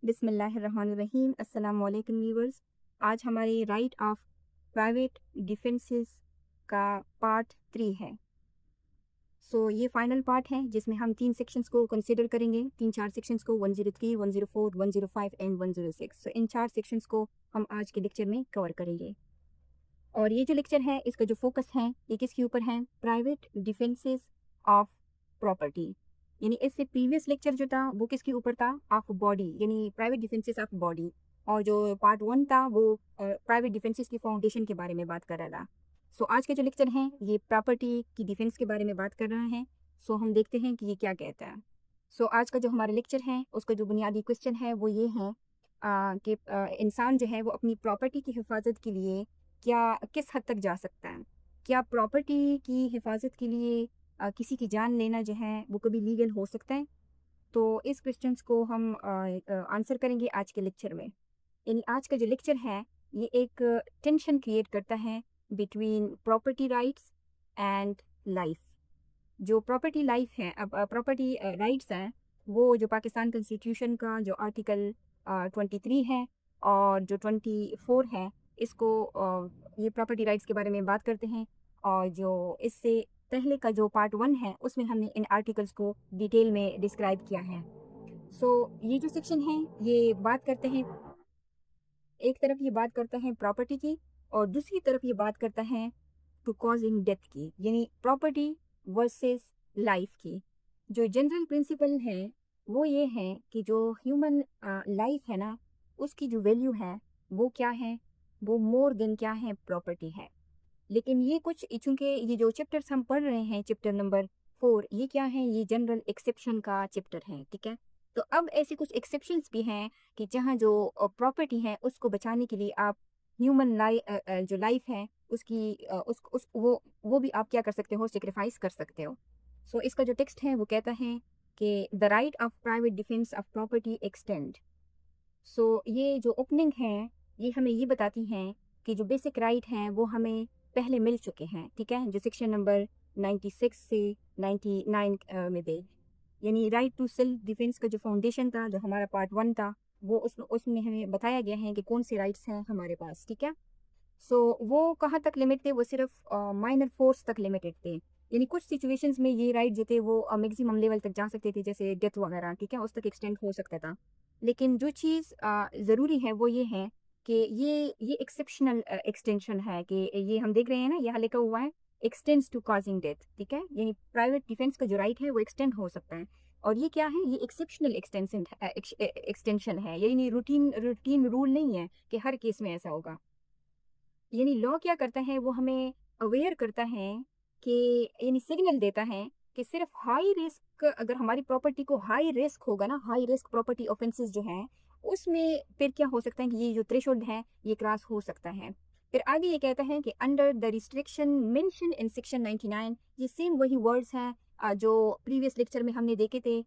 बिस्मिल्लाहिर्रहमानिर्रहीम। अस्सलाम वालेकुम व्यूअर्स। आज हमारे राइट ऑफ प्राइवेट डिफेंसेस का पार्ट 3 है। ये फाइनल पार्ट है जिसमें हम 3 सेक्शंस को कंसीडर करेंगे, 3-4 सेक्शंस को, 103, 104, 105 एंड 106। इन 4 सेक्शंस को हम आज के लेक्चर में कवर करेंगे। और ये जो लेक्चर है इसका जो फोकस है ये किसके ऊपर है? Private defences of property. यानी इससे प्रीवियस लेक्चर जो था वो किसके ऊपर था? ऑफ बॉडी, यानी प्राइवेट डिफेंसेस ऑफ बॉडी। और जो पार्ट 1 था वो प्राइवेट डिफेंसेस की फाउंडेशन के बारे में बात कर रहा था। आज के जो लेक्चर हैं ये प्रॉपर्टी की डिफेंस के बारे में बात कर रहा है। हम देखते हैं कि ये क्या कहता है। आज का जो हमारा लेक्चर है उसका जो बुनियादी क्वेश्चन है वो ये है कि इंसान जो है वो अपनी प्रॉपर्टी की हिफाजत के लिए क्या किस हद तक जा सकता है? क्या प्रॉपर्टी की हिफाजत के लिए किसी की जान लेना जो है वो कभी लीगल हो सकता है? तो इस क्वेश्चंस को हम आंसर करेंगे आज के लेक्चर में। यानी आज का जो लेक्चर है ये एक टेंशन क्रिएट करता है between property rights and life. जो प्रॉपर्टी लाइफ है, अब प्रॉपर्टी राइट्स हैं वो जो पाकिस्तान कॉन्स्टिट्यूशन का जो आर्टिकल 23 है और जो 24 है इसको ये प्रॉपर्टी राइट्स के बारे में बात करते हैं। और जो इससे पहले का जो पार्ट 1 है उसमें हमने इन आर्टिकल्स को डिटेल में डिस्क्राइब किया है। ये जो सेक्शन है ये बात करते हैं, एक तरफ ये बात करता है प्रॉपर्टी की और दूसरी तरफ ये बात करता है टू कॉजिंग डेथ की, यानी प्रॉपर्टी वर्सेस लाइफ की। जो जनरल प्रिंसिपल है वो ये है कि जो ह्यूमन लाइफ है ना उसकी जो वैल्यू है वो क्या है? वो मोर देन क्या है? प्रॉपर्टी है। लेकिन ये कुछ, चूंकि ये जो चैप्टर्स हम पढ़ रहे हैं चैप्टर नंबर 4, ये क्या है? ये जनरल एक्सेप्शन का चैप्टर है, ठीक है। तो अब ऐसे कुछ एक्सेप्शंस भी हैं कि जहाँ जो प्रॉपर्टी है उसको बचाने के लिए आप ह्यूमन जो लाइफ है उसकी उस वो भी आप क्या कर सकते हो? सेक्रीफाइस कर सकते हो। इसका जो टेक्स्ट है वो कहता है कि the right of private defence of property extend. ये जो ओपनिंग है ये हमें ये बताती हैं कि जो बेसिक राइट हैं वो हमें पहले मिल चुके हैं, ठीक है, जो सेक्शन नंबर 96 से 99 में दे। यानी राइट टू सेल्फ डिफेंस का जो फाउंडेशन था, जो हमारा पार्ट 1 था, वो उसमें हमें बताया गया है कि कौन से राइट्स हैं हमारे पास, ठीक है। वो कहाँ तक लिमिट थे? वो सिर्फ माइनर फोर्स तक लिमिटेड थे। यानी कुछ सिचुएशंस में ये राइट जो थे वो मैक्सिमम लेवल तक जा सकते थे, जैसे डेथ वगैरह, ठीक है, उस तक एक्सटेंड हो सकता था। लेकिन जो चीज़ ज़रूरी है वो ये है कि ये एक्सेप्शनल एक्सटेंशन है कि ये हम देख रहे हैं ना, यहाँ लिखा हुआ है एक्सटेंड्स टू कॉजिंग डेथ, ठीक है। यानी प्राइवेट डिफेंस का जो राइट है वो एक्सटेंड हो सकता है। और ये क्या है? ये एक्सेप्शनल एक्सटेंशन है, यानी रूटीन रूल नहीं है कि हर केस में ऐसा होगा। यानी लॉ क्या करता है? वो हमें अवेयर करता है कि, यानी सिग्नल देता है कि सिर्फ हाई रिस्क, अगर हमारी प्रॉपर्टी को हाई रिस्क होगा ना, हाई रिस्क प्रॉपर्टी ऑफेंसेस जो हैं उसमें फिर क्या हो सकता है कि ये जो थ्रेशोल्ड है ये क्रॉस हो सकता है। फिर आगे ये कहता है कि under the restriction mention in section 99, ये सेम वही वर्ड्स हैं जो प्रीवियस लेक्चर में हमने देखे थे।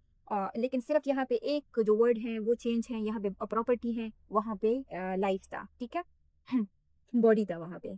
लेकिन सिर्फ यहाँ पे एक जो वर्ड है वो चेंज है, यहाँ पे प्रॉपर्टी है, वहाँ पे लाइफ था, ठीक है, बॉडी था वहाँ पे।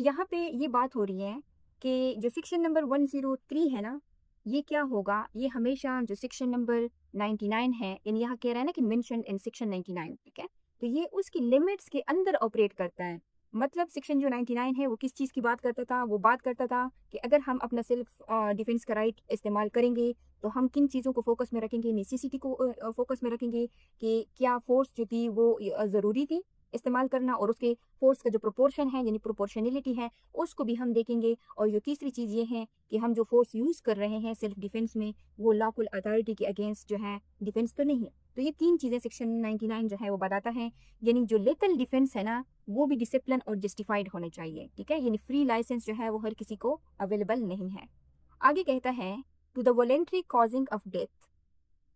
यहाँ पे ये बात हो रही है कि जो सेक्शन नंबर 103 है ना, ये क्या होगा? ये हमेशा जो सेक्शन नंबर 99 है, यानी यहाँ कह रहा है ना कि मेंशन इन सेक्शन 99, ठीक है, तो ये उसकी लिमिट्स के अंदर ऑपरेट करता है। मतलब सेक्शन जो 99 है वो किस चीज़ की बात करता था? वो बात करता था कि अगर हम अपना सेल्फ डिफेंस का राइट इस्तेमाल करेंगे तो हम किन चीज़ों को फोकस में रखेंगे? नेसेसिटी को फोकस में रखेंगे कि क्या फोर्स जो थी वो ज़रूरी थी इस्तेमाल करना, और उसके फोर्स का जो प्रोपोर्शन है यानी प्रोपोर्शनलिटी है उसको भी हम देखेंगे। और जो तीसरी चीज़ ये है कि हम जो फोर्स यूज़ कर रहे हैं सेल्फ डिफेंस में वो लॉफुल अथॉरिटी के अगेंस्ट जो है डिफेंस तो नहीं है। तो ये 3 चीज़ें सेक्शन 99 जो है वो बताता है। यानी जो लेथल डिफेंस है ना वो भी डिसिप्लिन और जस्टिफाइड होने चाहिए, ठीक है, यानी फ्री लाइसेंस जो है वो हर किसी को अवेलेबल नहीं है। आगे कहता है to the voluntary causing of death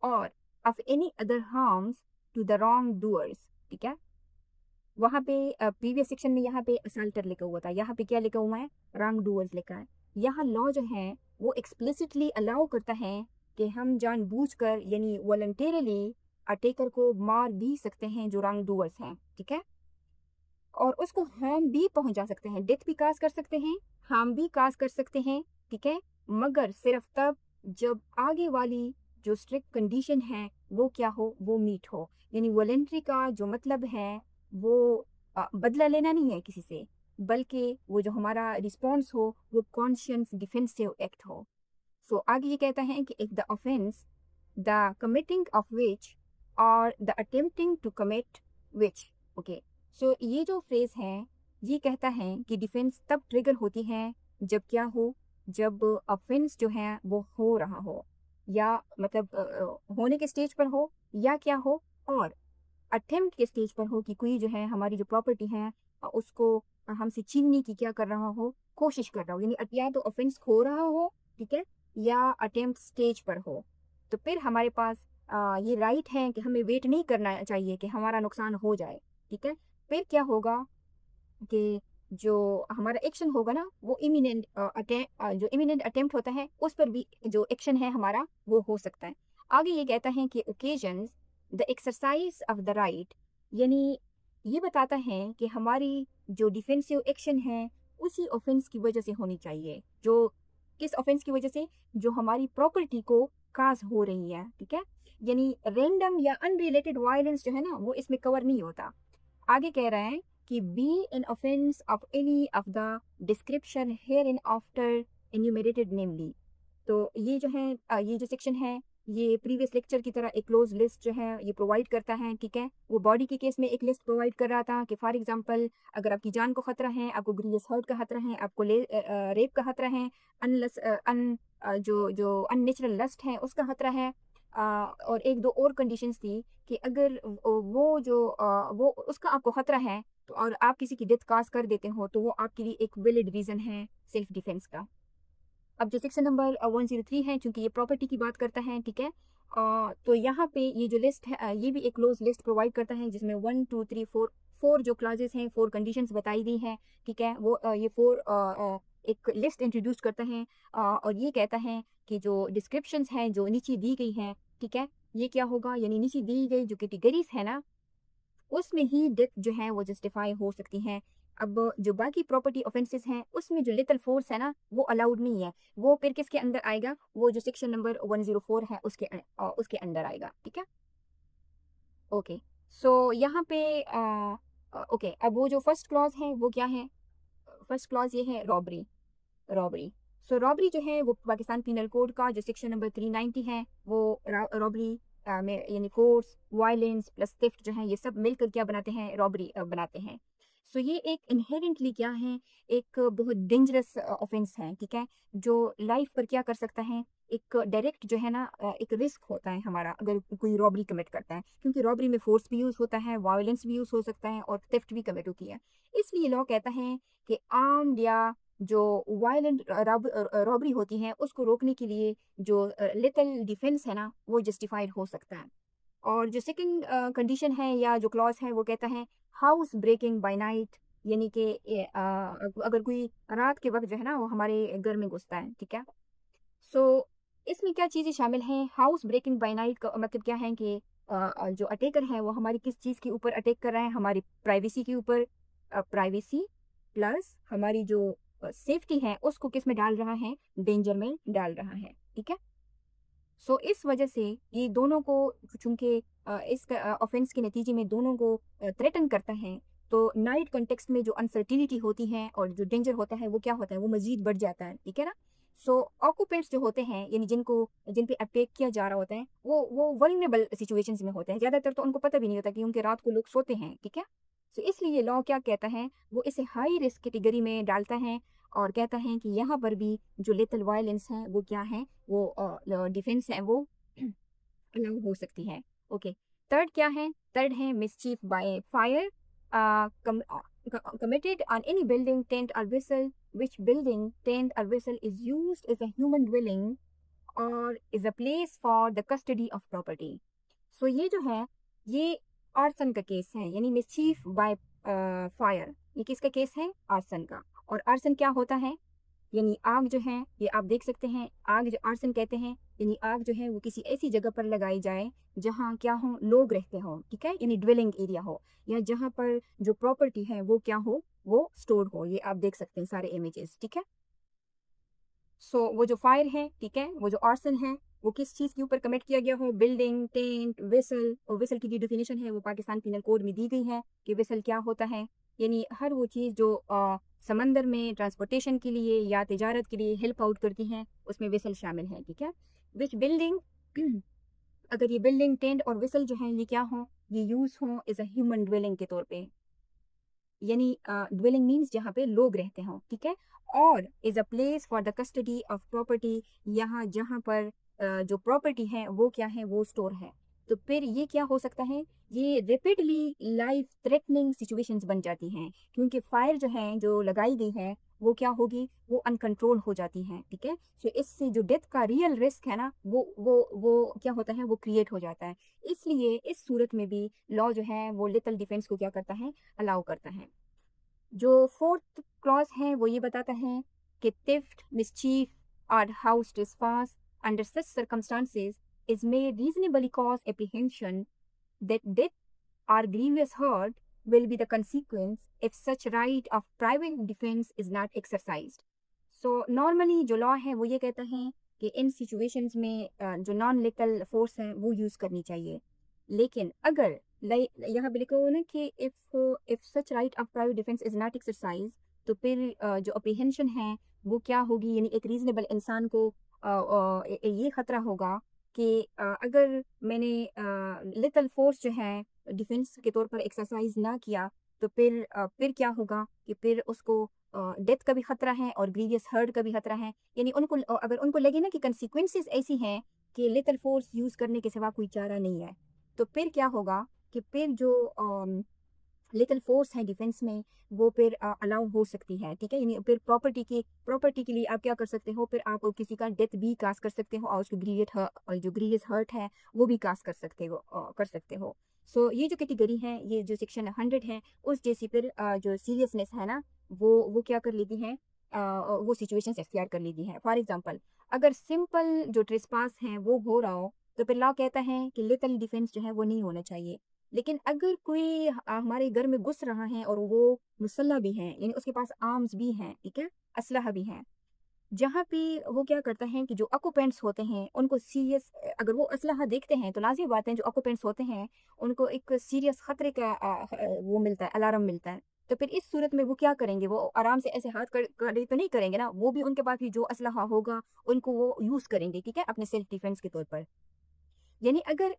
or of any other harms to the wrong doers, ठीक है। वहाँ पे प्रीवियस सेक्शन में यहाँ पे असल्टर लिखा हुआ था, यहाँ पे क्या लिखा हुआ है? रॉन्ग डूअर्स लिखा है। यहाँ लॉ जो है वो एक्सप्लिसिटली अलाउ करता है कि हम जानबूझकर यानी वॉलंटेरली अटेकर को मार भी सकते हैं जो रॉन्ग डूअर्स हैं, ठीक है, और उसको हार्म भी पहुंचा सकते हैं, डेथ भी काज कर सकते हैं, हार्म भी काज कर सकते हैं, ठीक है, मगर सिर्फ तब जब आगे वाली जो स्ट्रिक्ट कंडीशन है वो क्या हो, वो मीट हो। यानी वॉलेंट्री का जो मतलब है वो बदला लेना नहीं है किसी से, बल्कि वो जो हमारा रिस्पॉन्स हो वो कॉन्शियस डिफेंसिव एक्ट हो। सो आगे ये कहता है कि if the offence the committing of which or the attempting to commit which. Okay, so ये जो फ्रेज है ये कहता है कि डिफेंस तब ट्रिगर होती है जब क्या हो, जब ऑफेंस जो है वो हो रहा हो, या मतलब होने के स्टेज पर हो, या क्या हो, और अटेम्प्ट के स्टेज पर हो कि कोई जो है हमारी जो प्रॉपर्टी है उसको हमसे छीनने की क्या कर रहा हो, कोशिश कर रहा हो। यानी या तो ऑफेंस हो रहा हो, ठीक है, या अटेम्प्ट स्टेज पर हो। तो फिर हमारे पास ये राइट है कि हमें वेट नहीं करना चाहिए कि हमारा नुकसान हो जाए, ठीक है। फिर क्या होगा कि जो हमारा एक्शन होगा ना वो इमिनेंट जो इमिनेंट अटेम्प्ट होता है उस पर भी जो एक्शन है हमारा वो हो सकता है। आगे ये कहता है कि occasions the exercise of the right, यानी ये बताता है कि हमारी जो डिफेंसिव एक्शन है उसी ऑफेंस की वजह से होनी चाहिए। जो किस ऑफेंस की वजह से, जो हमारी प्रॉपर्टी को काज हो रही है, ठीक है। यानी रैंडम या अनरिलेटेड वायलेंस जो है ना वो इसमें कवर नहीं होता। आगे कह रहा है कि be an offence of any of the description hereinafter enumerated namely. तो ये जो है ये जो सेक्शन है ये प्रीवियस लेक्चर की तरह एक क्लोज लिस्ट जो है ये प्रोवाइड करता है, ठीक है। वो बॉडी के केस में एक लिस्ट प्रोवाइड कर रहा था कि फॉर एग्जांपल अगर आपकी जान को खतरा है, आपको ग्रीवियस हर्ट का खतरा है, आपको रेप का खतरा है, अनलस जो जो अननेचुरल लस्ट है उसका खतरा है, और एक दो और कंडीशंस थी कि अगर वो जो वो उसका आपको खतरा है तो और आप किसी की डेथ काज कर देते हो तो वो आपके लिए एक वैलिड रीजन है सेल्फ डिफेंस का। अब जो सेक्शन नंबर 103 है, चूंकि ये प्रॉपर्टी की बात करता है, ठीक है, तो यहाँ पे ये जो लिस्ट है ये भी एक क्लोज लिस्ट प्रोवाइड करता है जिसमें 1 2 3 4 फोर जो क्लाजेस हैं, फोर कंडीशंस बताई दी हैं, ठीक है। वो ये फोर एक लिस्ट इंट्रोड्यूस करता है, और ये कहता है कि जो डिस्क्रिप्शंस हैं जो नीचे दी गई हैं, ठीक है, ये क्या होगा, यानी नीचे दी गई जो कैटेगरीज है ना उसमें ही डेथ जो है वो जस्टिफाई हो सकती हैं। अब जो बाकी प्रॉपर्टी ऑफेंसेस हैं उसमें जो लिटल फोर्स है ना वो अलाउड नहीं है। वो फिर किसके अंदर आएगा, वो जो सेक्शन नंबर 104 है उसके अंदर आएगा, ठीक है। ओके, सो यहाँ पे ओके, अब वो जो फर्स्ट क्लॉज है वो क्या है, फर्स्ट क्लॉज ये है रॉबरी। रॉबरी, सो रॉबरी जो है वो पाकिस्तान पीनल कोड का जो सेक्शन नंबर 390 है वो रॉबरी में यानी फोर्स वायलेंस प्लस थेफ्ट जो है ये सब मिलकर क्या बनाते हैं, रॉबरी बनाते हैं। सो ये एक इनहेरेंटली क्या है, एक बहुत डेंजरस ऑफेंस है, ठीक है, जो लाइफ पर क्या कर सकता है, एक डायरेक्ट जो है ना एक रिस्क होता है हमारा अगर कोई रॉबरी कमिट करता है, क्योंकि रॉबरी में फोर्स भी यूज होता है, वायलेंस भी यूज हो सकता है और थेफ्ट भी कमिट होती है। इसलिए लॉ कहता है कि आर्म्ड या जो वायलेंट रॉबरी होती है उसको रोकने के लिए जो लिटल डिफेंस है ना वो जस्टिफाइड हो सकता है। और जो सेकंड कंडीशन है या जो क्लॉज है वो कहता है हाउस ब्रेकिंग बाय नाइट, यानी कि अगर कोई रात के वक्त जो है ना वो हमारे घर में घुसता है, ठीक है। सो इसमें क्या चीज़ें शामिल हैं, हाउस ब्रेकिंग बाय नाइट का मतलब क्या है कि जो अटैकर है वो हमारी किस चीज़ के ऊपर अटैक कर रहा है, हमारी प्राइवेसी के ऊपर। प्राइवेसी प्लस हमारी जो सेफ्टी है उसको किस में डाल रहा है, डेंजर में डाल रहा है, ठीक है। सो इस वजह से ये दोनों को चूंकि इस ऑफेंस के नतीजे में दोनों को थ्रेटन करता है, तो नाइट कॉन्टेक्स्ट में जो अनसर्टिनिटी होती है और जो डेंजर होता है वो क्या होता है, वो मजीद बढ़ जाता है, ठीक है ना। सो ऑक्यूपेंट्स जो होते हैं यानी जिन पे अटैक किया जा रहा होता है वो वल्नरेबल सिचुएशंस में होते हैं ज़्यादातर, तो उनको पता भी नहीं होता कि उनके रात को लोग सोते हैं, ठीक है। सो इसलिए लॉ क्या कहता है, वो इसे हाई रिस्क कैटेगरी में डालता है और कहता है कि यहाँ पर भी जो लेथल वायलेंस है वो क्या है, वो डिफेंस है वो अलाउ हो सकती है। ओके, थर्ड क्या है, थर्ड है mischief by fire committed on any building, tent or vessel which building, tent or vessel is used as a human dwelling or is a place for the custody of property। सो ये जो है ये arson का case है, यानी mischief by fire, ये किसका case है, आर्सन का। और आर्सन क्या होता है, यानी आग जो है ये आप देख सकते हैं, आग जो आर्सन कहते हैं, यानी आग जो है वो किसी ऐसी जगह पर लगाई जाए जहाँ क्या हो, लोग रहते हो, ठीक है, यानी ड्वेलिंग एरिया हो, या जहाँ पर जो प्रॉपर्टी है वो क्या हो, वो स्टोर हो। ये आप देख सकते हैं सारे इमेजेस, ठीक है। सो वो जो फायर है, ठीक है, वो जो आर्सन है वो किस चीज़ के ऊपर कमिट किया गया हो, बिल्डिंग, टेंट, वेसल। और वेसल की जो डेफिनेशन है वो पाकिस्तान पिनल कोड में दी गई है कि वेसल क्या होता है, यानी हर वो चीज़ जो समंदर में ट्रांसपोर्टेशन के लिए या तिजारत के लिए हेल्प आउट करती हैं, उसमें वेसल शामिल है, ठीक है। विच बिल्डिंग अगर ये बिल्डिंग, टेंट और वेसल जो हैं ये क्या हो, ये यूज़ हो एज अ ह्यूमन ड्वेलिंग के तौर पे, यानी ड्वेलिंग मीन्स जहाँ पे लोग रहते हों, ठीक है। और is a place for the custody of property, यहाँ जहाँ पर जो प्रॉपर्टी है वो क्या है, वो स्टोर है। तो फिर ये क्या हो सकता है, ये रेपिडली लाइफ थ्रेटनिंग सिचुएशंस बन जाती हैं, क्योंकि फायर जो है जो लगाई गई है वो क्या होगी, वो अनकंट्रोल हो जाती हैं, ठीक है। तो इससे जो डेथ का रियल रिस्क है ना, वो क्या होता है, वो क्रिएट हो जाता है। इसलिए इस सूरत में भी लॉ जो है वो लिथल डिफेंस को क्या करता है, अलाउ करता है। जो फोर्थ क्लॉज है वो ये बताता है कि theft, mischief or house trespass under such circumstances is made reasonably cause apprehension that death or grievous hurt will be the consequence if such right of private defense is not exercised. So normally जो law है वो ये कहता है कि इन situations में जो non लेटल force है वो यूज़ करनी चाहिए। लेकिन अगर यहाँ पे लिखा हुआ ना कि if such right of private defence is not exercise, तो फिर जो अप्रीहेंशन है वो क्या होगी, यानी एक रीजनेबल इंसान को ये खतरा होगा कि अगर मैंने लिटल फोर्स जो है डिफेंस के तौर पर एक्सरसाइज ना किया, तो फिर क्या होगा कि फिर उसको डेथ का भी खतरा है और ग्रीवियस हर्ट का भी खतरा है। यानी उनको अगर उनको लगे ना कि कंसिक्वेंसेस ऐसी हैं कि लिटल फोर्स यूज़ करने के सिवा कोई चारा नहीं है, तो फिर क्या होगा कि फिर जो लिटिल फोर्स है डिफेंस में वो फिर अलाउ हो सकती है, ठीक है। यानी फिर प्रॉपर्टी के लिए आप क्या कर सकते हो, फिर आप किसी का डेथ भी कास्ट कर सकते हो और उसको जो ग्रीवियस हर्ट है वो भी कास्ट कर सकते हो। सो ये जो कैटेगरी है, ये जो सेक्शन 100 है, उस जैसी फिर जो सीरियसनेस है ना, वो क्या कर लेती है, वो सिचुएशन एक्सप्यार कर लेती है। फॉर एग्जाम्पल, अगर सिंपल जो ट्रेसपास है वो हो रहा हो, तो फिर लॉ कहता है कि लिटल डिफेंस जो है वो नहीं होना चाहिए। लेकिन अगर कोई हमारे घर में घुस रहा है और वो मुसल्ला भी है, यानी उसके पास आर्म्स भी हैं, ठीक है, असलहा भी है, जहाँ पे वो क्या करता है कि जो ऑक्यूपेंट्स होते हैं उनको सीरियस, अगर वो असलहा देखते हैं तो लाजिम बात है जो ऑक्यूपेंट्स होते हैं उनको एक सीरियस खतरे का वो मिलता है, अलार्म मिलता है। तो फिर इस सूरत में वो क्या करेंगे, वो आराम से ऐसे हाथ कर तो नहीं करेंगे ना, वो भी उनके पास भी जो असलहा होगा उनको वो यूज़ करेंगे, ठीक है, अपने सेल्फ डिफेंस के तौर पर। यानी अगर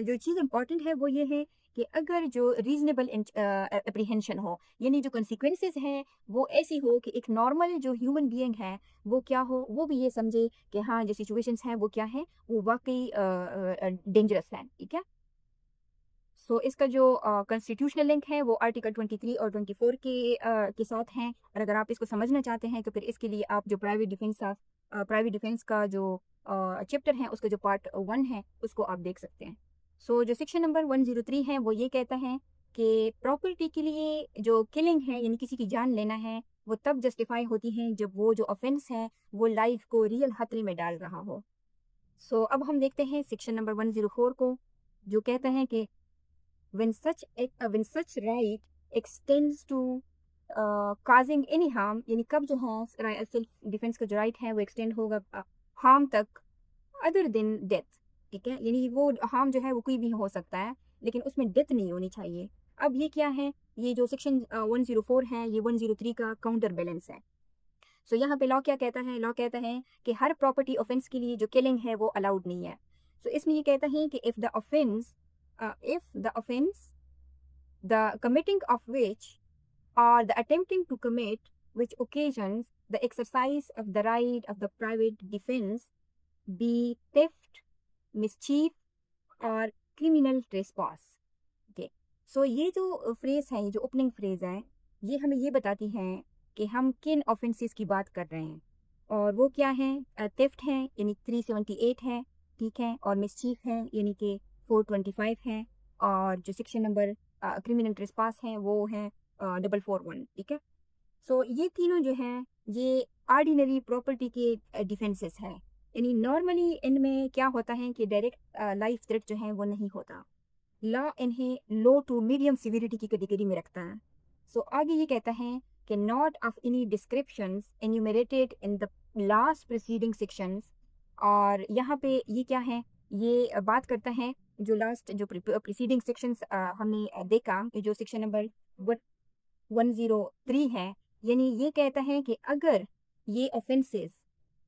जो चीज़ इम्पॉर्टेंट है वो ये है कि अगर जो रीजनेबल अप्रीहेंशन हो, यानी जो कंसिक्वेंसेस हैं वो ऐसी हो कि एक नॉर्मल जो ह्यूमन बीइंग है वो क्या हो, वो भी ये समझे कि हाँ जो सिचुएशंस हैं वो क्या है, वो वाकई डेंजरस है, ठीक है। सो इसका जो कॉन्स्टिट्यूशनल लिंक है वो आर्टिकल 23 और 24 के साथ हैं। और अगर आप इसको समझना चाहते हैं तो फिर इसके लिए आप जो प्राइवेट डिफेंस का जो चैप्टर है उसका जो पार्ट 1 है उसको आप देख सकते हैं। सो जो सेक्शन नंबर 103 है वो ये कहता है कि प्रॉपर्टी के लिए जो किलिंग है, यानी किसी की जान लेना है, वो तब जस्टिफाई होती है जब वो जो ऑफेंस है वो लाइफ को रियल खतरे में डाल रहा हो। सो अब हम देखते हैं सेक्शन नंबर 104 को, जो कहता है कि when such right extends to causing any harm, यानी कब जो है सेल्फ डिफेंस का जो राइट है वो एक्सटेंड होगा हार्म तक, अदर देन डेथ, ठीक है। यानी वो हार्म जो है वो कोई भी हो सकता है लेकिन उसमें डेथ नहीं होनी चाहिए। अब ये क्या है, ये जो सेक्शन 104 है ये 103 का काउंटर बैलेंस है। सो यहाँ पे लॉ क्या कहता है, लॉ कहता है कि हर प्रॉपर्टी ऑफेंस के लिए जो किलिंग है वो अलाउड नहीं है। सो इसमें ये कहता है कि if the offense the committing of which or the attempting to commit which occasions the exercise of the right of the private defense be theft, mischief or criminal trespass, okay। सो ये जो phrase है, ये जो opening phrase है, ये हमें ये बताती है कि हम किन ऑफेंसेस की बात कर रहे हैं। और वो क्या है, थेफ्ट है यानी 378 है, ठीक है, और मिसचीफ है यानी कि 425 है, और जो सेक्शन नंबर क्रिमिनल ट्रेसपास है वो है 441, ठीक है। सो ये तीनों जो हैं ये ऑर्डिनरी प्रॉपर्टी के डिफेंसेस हैं, यानी नॉर्मली इनमें क्या होता है कि डायरेक्ट लाइफ थ्रेट जो है वो नहीं होता। लॉ इन्हें लो टू मीडियम सिविरिटी की कैटेगरी में रखता है। सो आगे ये कहता है कि not of any descriptions enumerated in the last preceding sections और यहाँ पे ये क्या है, ये बात करता है जो लास्ट जो प्रीसीडिंग सेक्शंस हमने देखा, जो सेक्शन नंबर 103 है, यानी ये कहता है कि अगर ये ऑफेंसेस,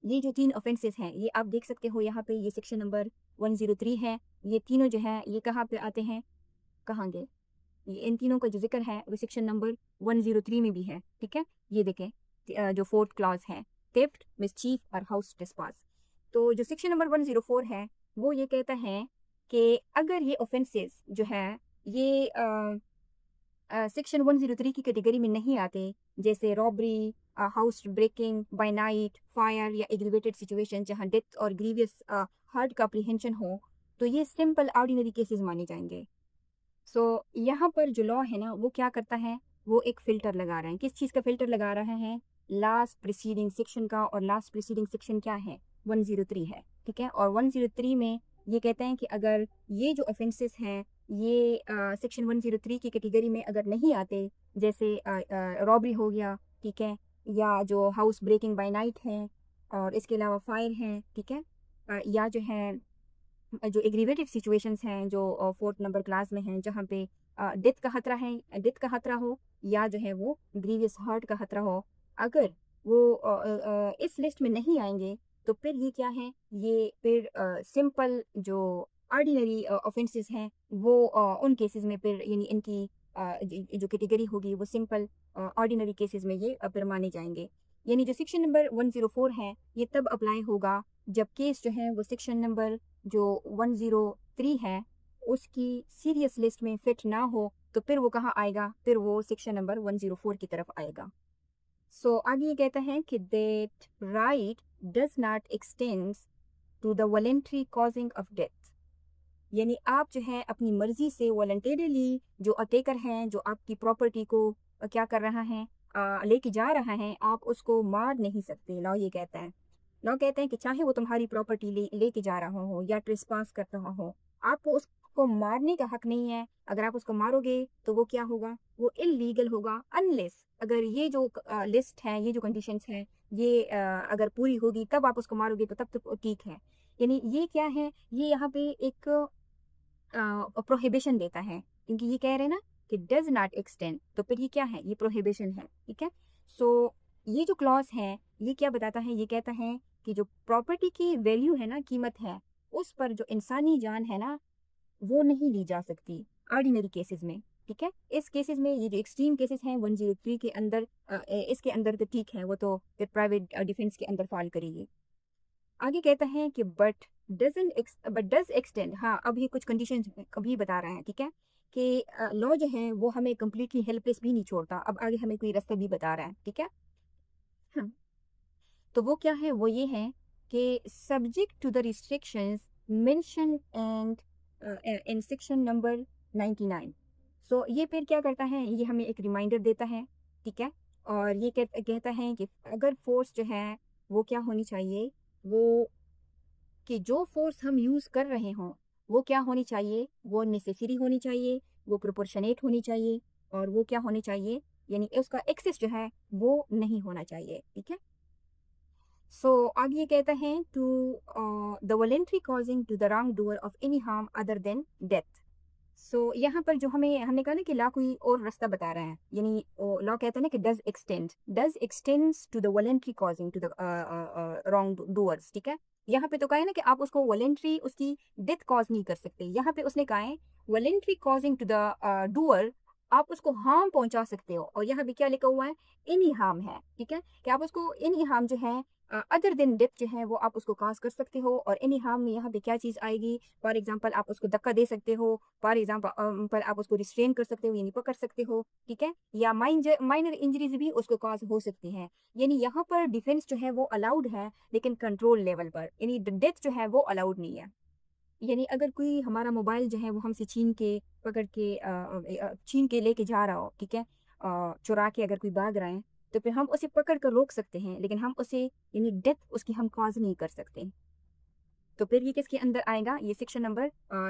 ये जो 3 ऑफेंसेस हैं, ये आप देख सकते हो यहाँ पे, ये सेक्शन नंबर 103 है, ये तीनों जो है ये कहाँ पे आते हैं, कहाँ गए, ये इन तीनों का जो जिक्र है वो सेक्शन नंबर 103 में भी है, ठीक है। ये देखें जो फोर्थ क्लॉज है, थेफ्ट, मिसचीफ और हाउस ट्रेसपास। तो जो सेक्शन नंबर 104 है वो ये कहता है कि अगर ये ऑफेंसेस जो है ये सेक्शन 103 की कैटेगरी में नहीं आते, जैसे robbery, house breaking by night, fire या एग्रीवेटेड सिचुएशन जहां डेथ और ग्रीवियस हार्ट का अप्रीहेंशन हो, तो ये सिंपल ऑर्डिनरी केसेस माने जाएंगे। सो यहाँ पर जो लॉ है ना वो क्या करता है, वो एक फ़िल्टर लगा रहा है। किस चीज़ का फ़िल्टर लगा रहा है, लास्ट प्रीसीडिंग सेक्शन का, और लास्ट प्रीसीडिंग सेक्शन क्या है, 103 है, ठीक है। और 103 में ये कहते हैं कि अगर ये जो ऑफेंसेस हैं ये सेक्शन 103 की कैटेगरी में अगर नहीं आते, जैसे रॉबरी हो गया, ठीक है, या जो हाउस ब्रेकिंग बाय नाइट है, और इसके अलावा फायर है, ठीक है, या जो है जो एग्रीवेटेड सिचुएशंस हैं जो फोर्थ नंबर क्लास में हैं, जहाँ पे डेथ का खतरा है, डेथ का खतरा हो, या जो है वो ग्रीवियस हार्ट का खतरा हो, अगर वो इस लिस्ट में नहीं आएंगे, तो फिर ये क्या है, ये फिर सिंपल जो ऑर्डिनरी ऑफेंसेस हैं वो उन केसेस में फिर यानी इनकी जो कैटेगरी होगी वो सिंपल ऑर्डिनरी केसेस में ये फिर माने जाएंगे। यानी जो सेक्शन नंबर 104 है ये तब अप्लाई होगा जब केस जो है वो सेक्शन नंबर जो 103 है उसकी सीरियस लिस्ट में फिट ना हो, तो फिर वो कहाँ आएगा, फिर वो सेक्शन नंबर 104 की तरफ आएगा। सो आगे ये कहता है कि that right does not extends to the voluntary causing of death, यानी आप जो है अपनी मर्जी से वॉलंटरीली जो अटेकर हैं, जो आपकी प्रॉपर्टी को क्या कर रहा है, लेके जा रहा है, आप उसको मार नहीं सकते। लॉ ये कहता है, लॉ कहते हैं कि चाहे वो तुम्हारी प्रॉपर्टी लेके जा रहा हो या ट्रेसपास कर रहा हो, आपको उसको मारने का हक नहीं है। अगर आप उसको मारोगे तो वो क्या होगा, वो इलीगल होगा, अनलेस अगर ये जो लिस्ट है, ये जो कंडीशंस हैं, ये अगर पूरी होगी तब आप उसको मारोगे, तो तब तो ठीक है। यानी ये क्या है, ये यहाँ पे एक प्रोहिबिशन देता है, क्योंकि ये कह रहे हैं ना कि डज नॉट एक्सटेंड, तो फिर ये क्या है, ये प्रोहिबिशन है, ठीक है। सो ये जो क्लॉज है ये क्या बताता है, ये कहता है कि जो प्रॉपर्टी की वैल्यू है ना, कीमत है, उस पर जो इंसानी जान है ना वो नहीं ली जा सकती ऑर्डिनरी केसेस में, ठीक है। इस केसेस में ये जो एक्सट्रीम केसेस हैं 103 के अंदर, इसके अंदर तो ठीक है, वो तो प्राइवेट डिफेंस के अंदर फॉल करेगी। आगे कहता है कि बट डज एक्सटेंड, हाँ अब ये कुछ कंडीशन कभी बता रहा है, ठीक है, कि लॉ जो है वो हमें कम्प्लीटली हेल्पलेस भी नहीं छोड़ता, अब आगे हमें कोई रास्ता भी बता रहा है, ठीक है। हाँ, तो वो क्या है, वो ये है कि subject to the restrictions mention and in section number 99। So ये फिर क्या करता है, ये हमें एक रिमाइंडर देता है, ठीक है, और ये कहता है कि अगर फोर्स जो है वो क्या होनी चाहिए, वो कि जो फोर्स हम यूज़ कर रहे हों वो क्या होनी चाहिए, वो नेसेसरी होनी चाहिए, वो प्रोपोर्शनेट होनी चाहिए, और वो क्या होनी चाहिए, यानी उसका एक्सेस जो है वो नहीं होना चाहिए, ठीक है। सो आगे ये कहता है to the voluntary causing to the wrong doer of any harm other than death. So यहाँ पर जो हमने कहा ना कि लॉ कोई और रास्ता बता रहा है, यानी लॉ कहता है ना कि does extends to the voluntary causing to the wrong doers, ठीक है। यहाँ पे तो कहा है ना कि आप उसको वॉलेंट्री उसकी डेथ कॉज नहीं कर सकते, यहाँ पे उसने कहा है voluntary causing to the doer, आप उसको हार्म पहुंचा सकते हो, और यहाँ भी क्या लिखा हुआ है, एनी हार्म है, ठीक है, कि आप उसको एनी हार्म जो है अदर देन डेथ जो है वो आप उसको काज कर सकते हो। और एनी हार्म में यहाँ पे क्या चीज़ आएगी, फॉर एग्जांपल आप उसको धक्का दे सकते हो, फॉर एग्जांपल पर आप उसको रिस्ट्रेन कर सकते हो यानी पकड़ सकते हो, ठीक है, या माइनर इंजरीज भी उसको काज हो सकती हैं। यानी यहाँ पर डिफेंस जो है वो अलाउड है, लेकिन कंट्रोल लेवल पर, यानी डेथ जो है वो अलाउड नहीं है। यानी अगर कोई हमारा मोबाइल जो है वो हमसे छीन के पकड़ के छीन के लेके जा रहा हो, ठीक है, चुरा के अगर कोई भाग रहा है, तो फिर हम उसे पकड़ कर रोक सकते हैं, लेकिन हम उसे यानी डेथ उसकी हम कॉज नहीं कर सकते। तो फिर ये किसके अंदर आएगा, ये सेक्शन नंबर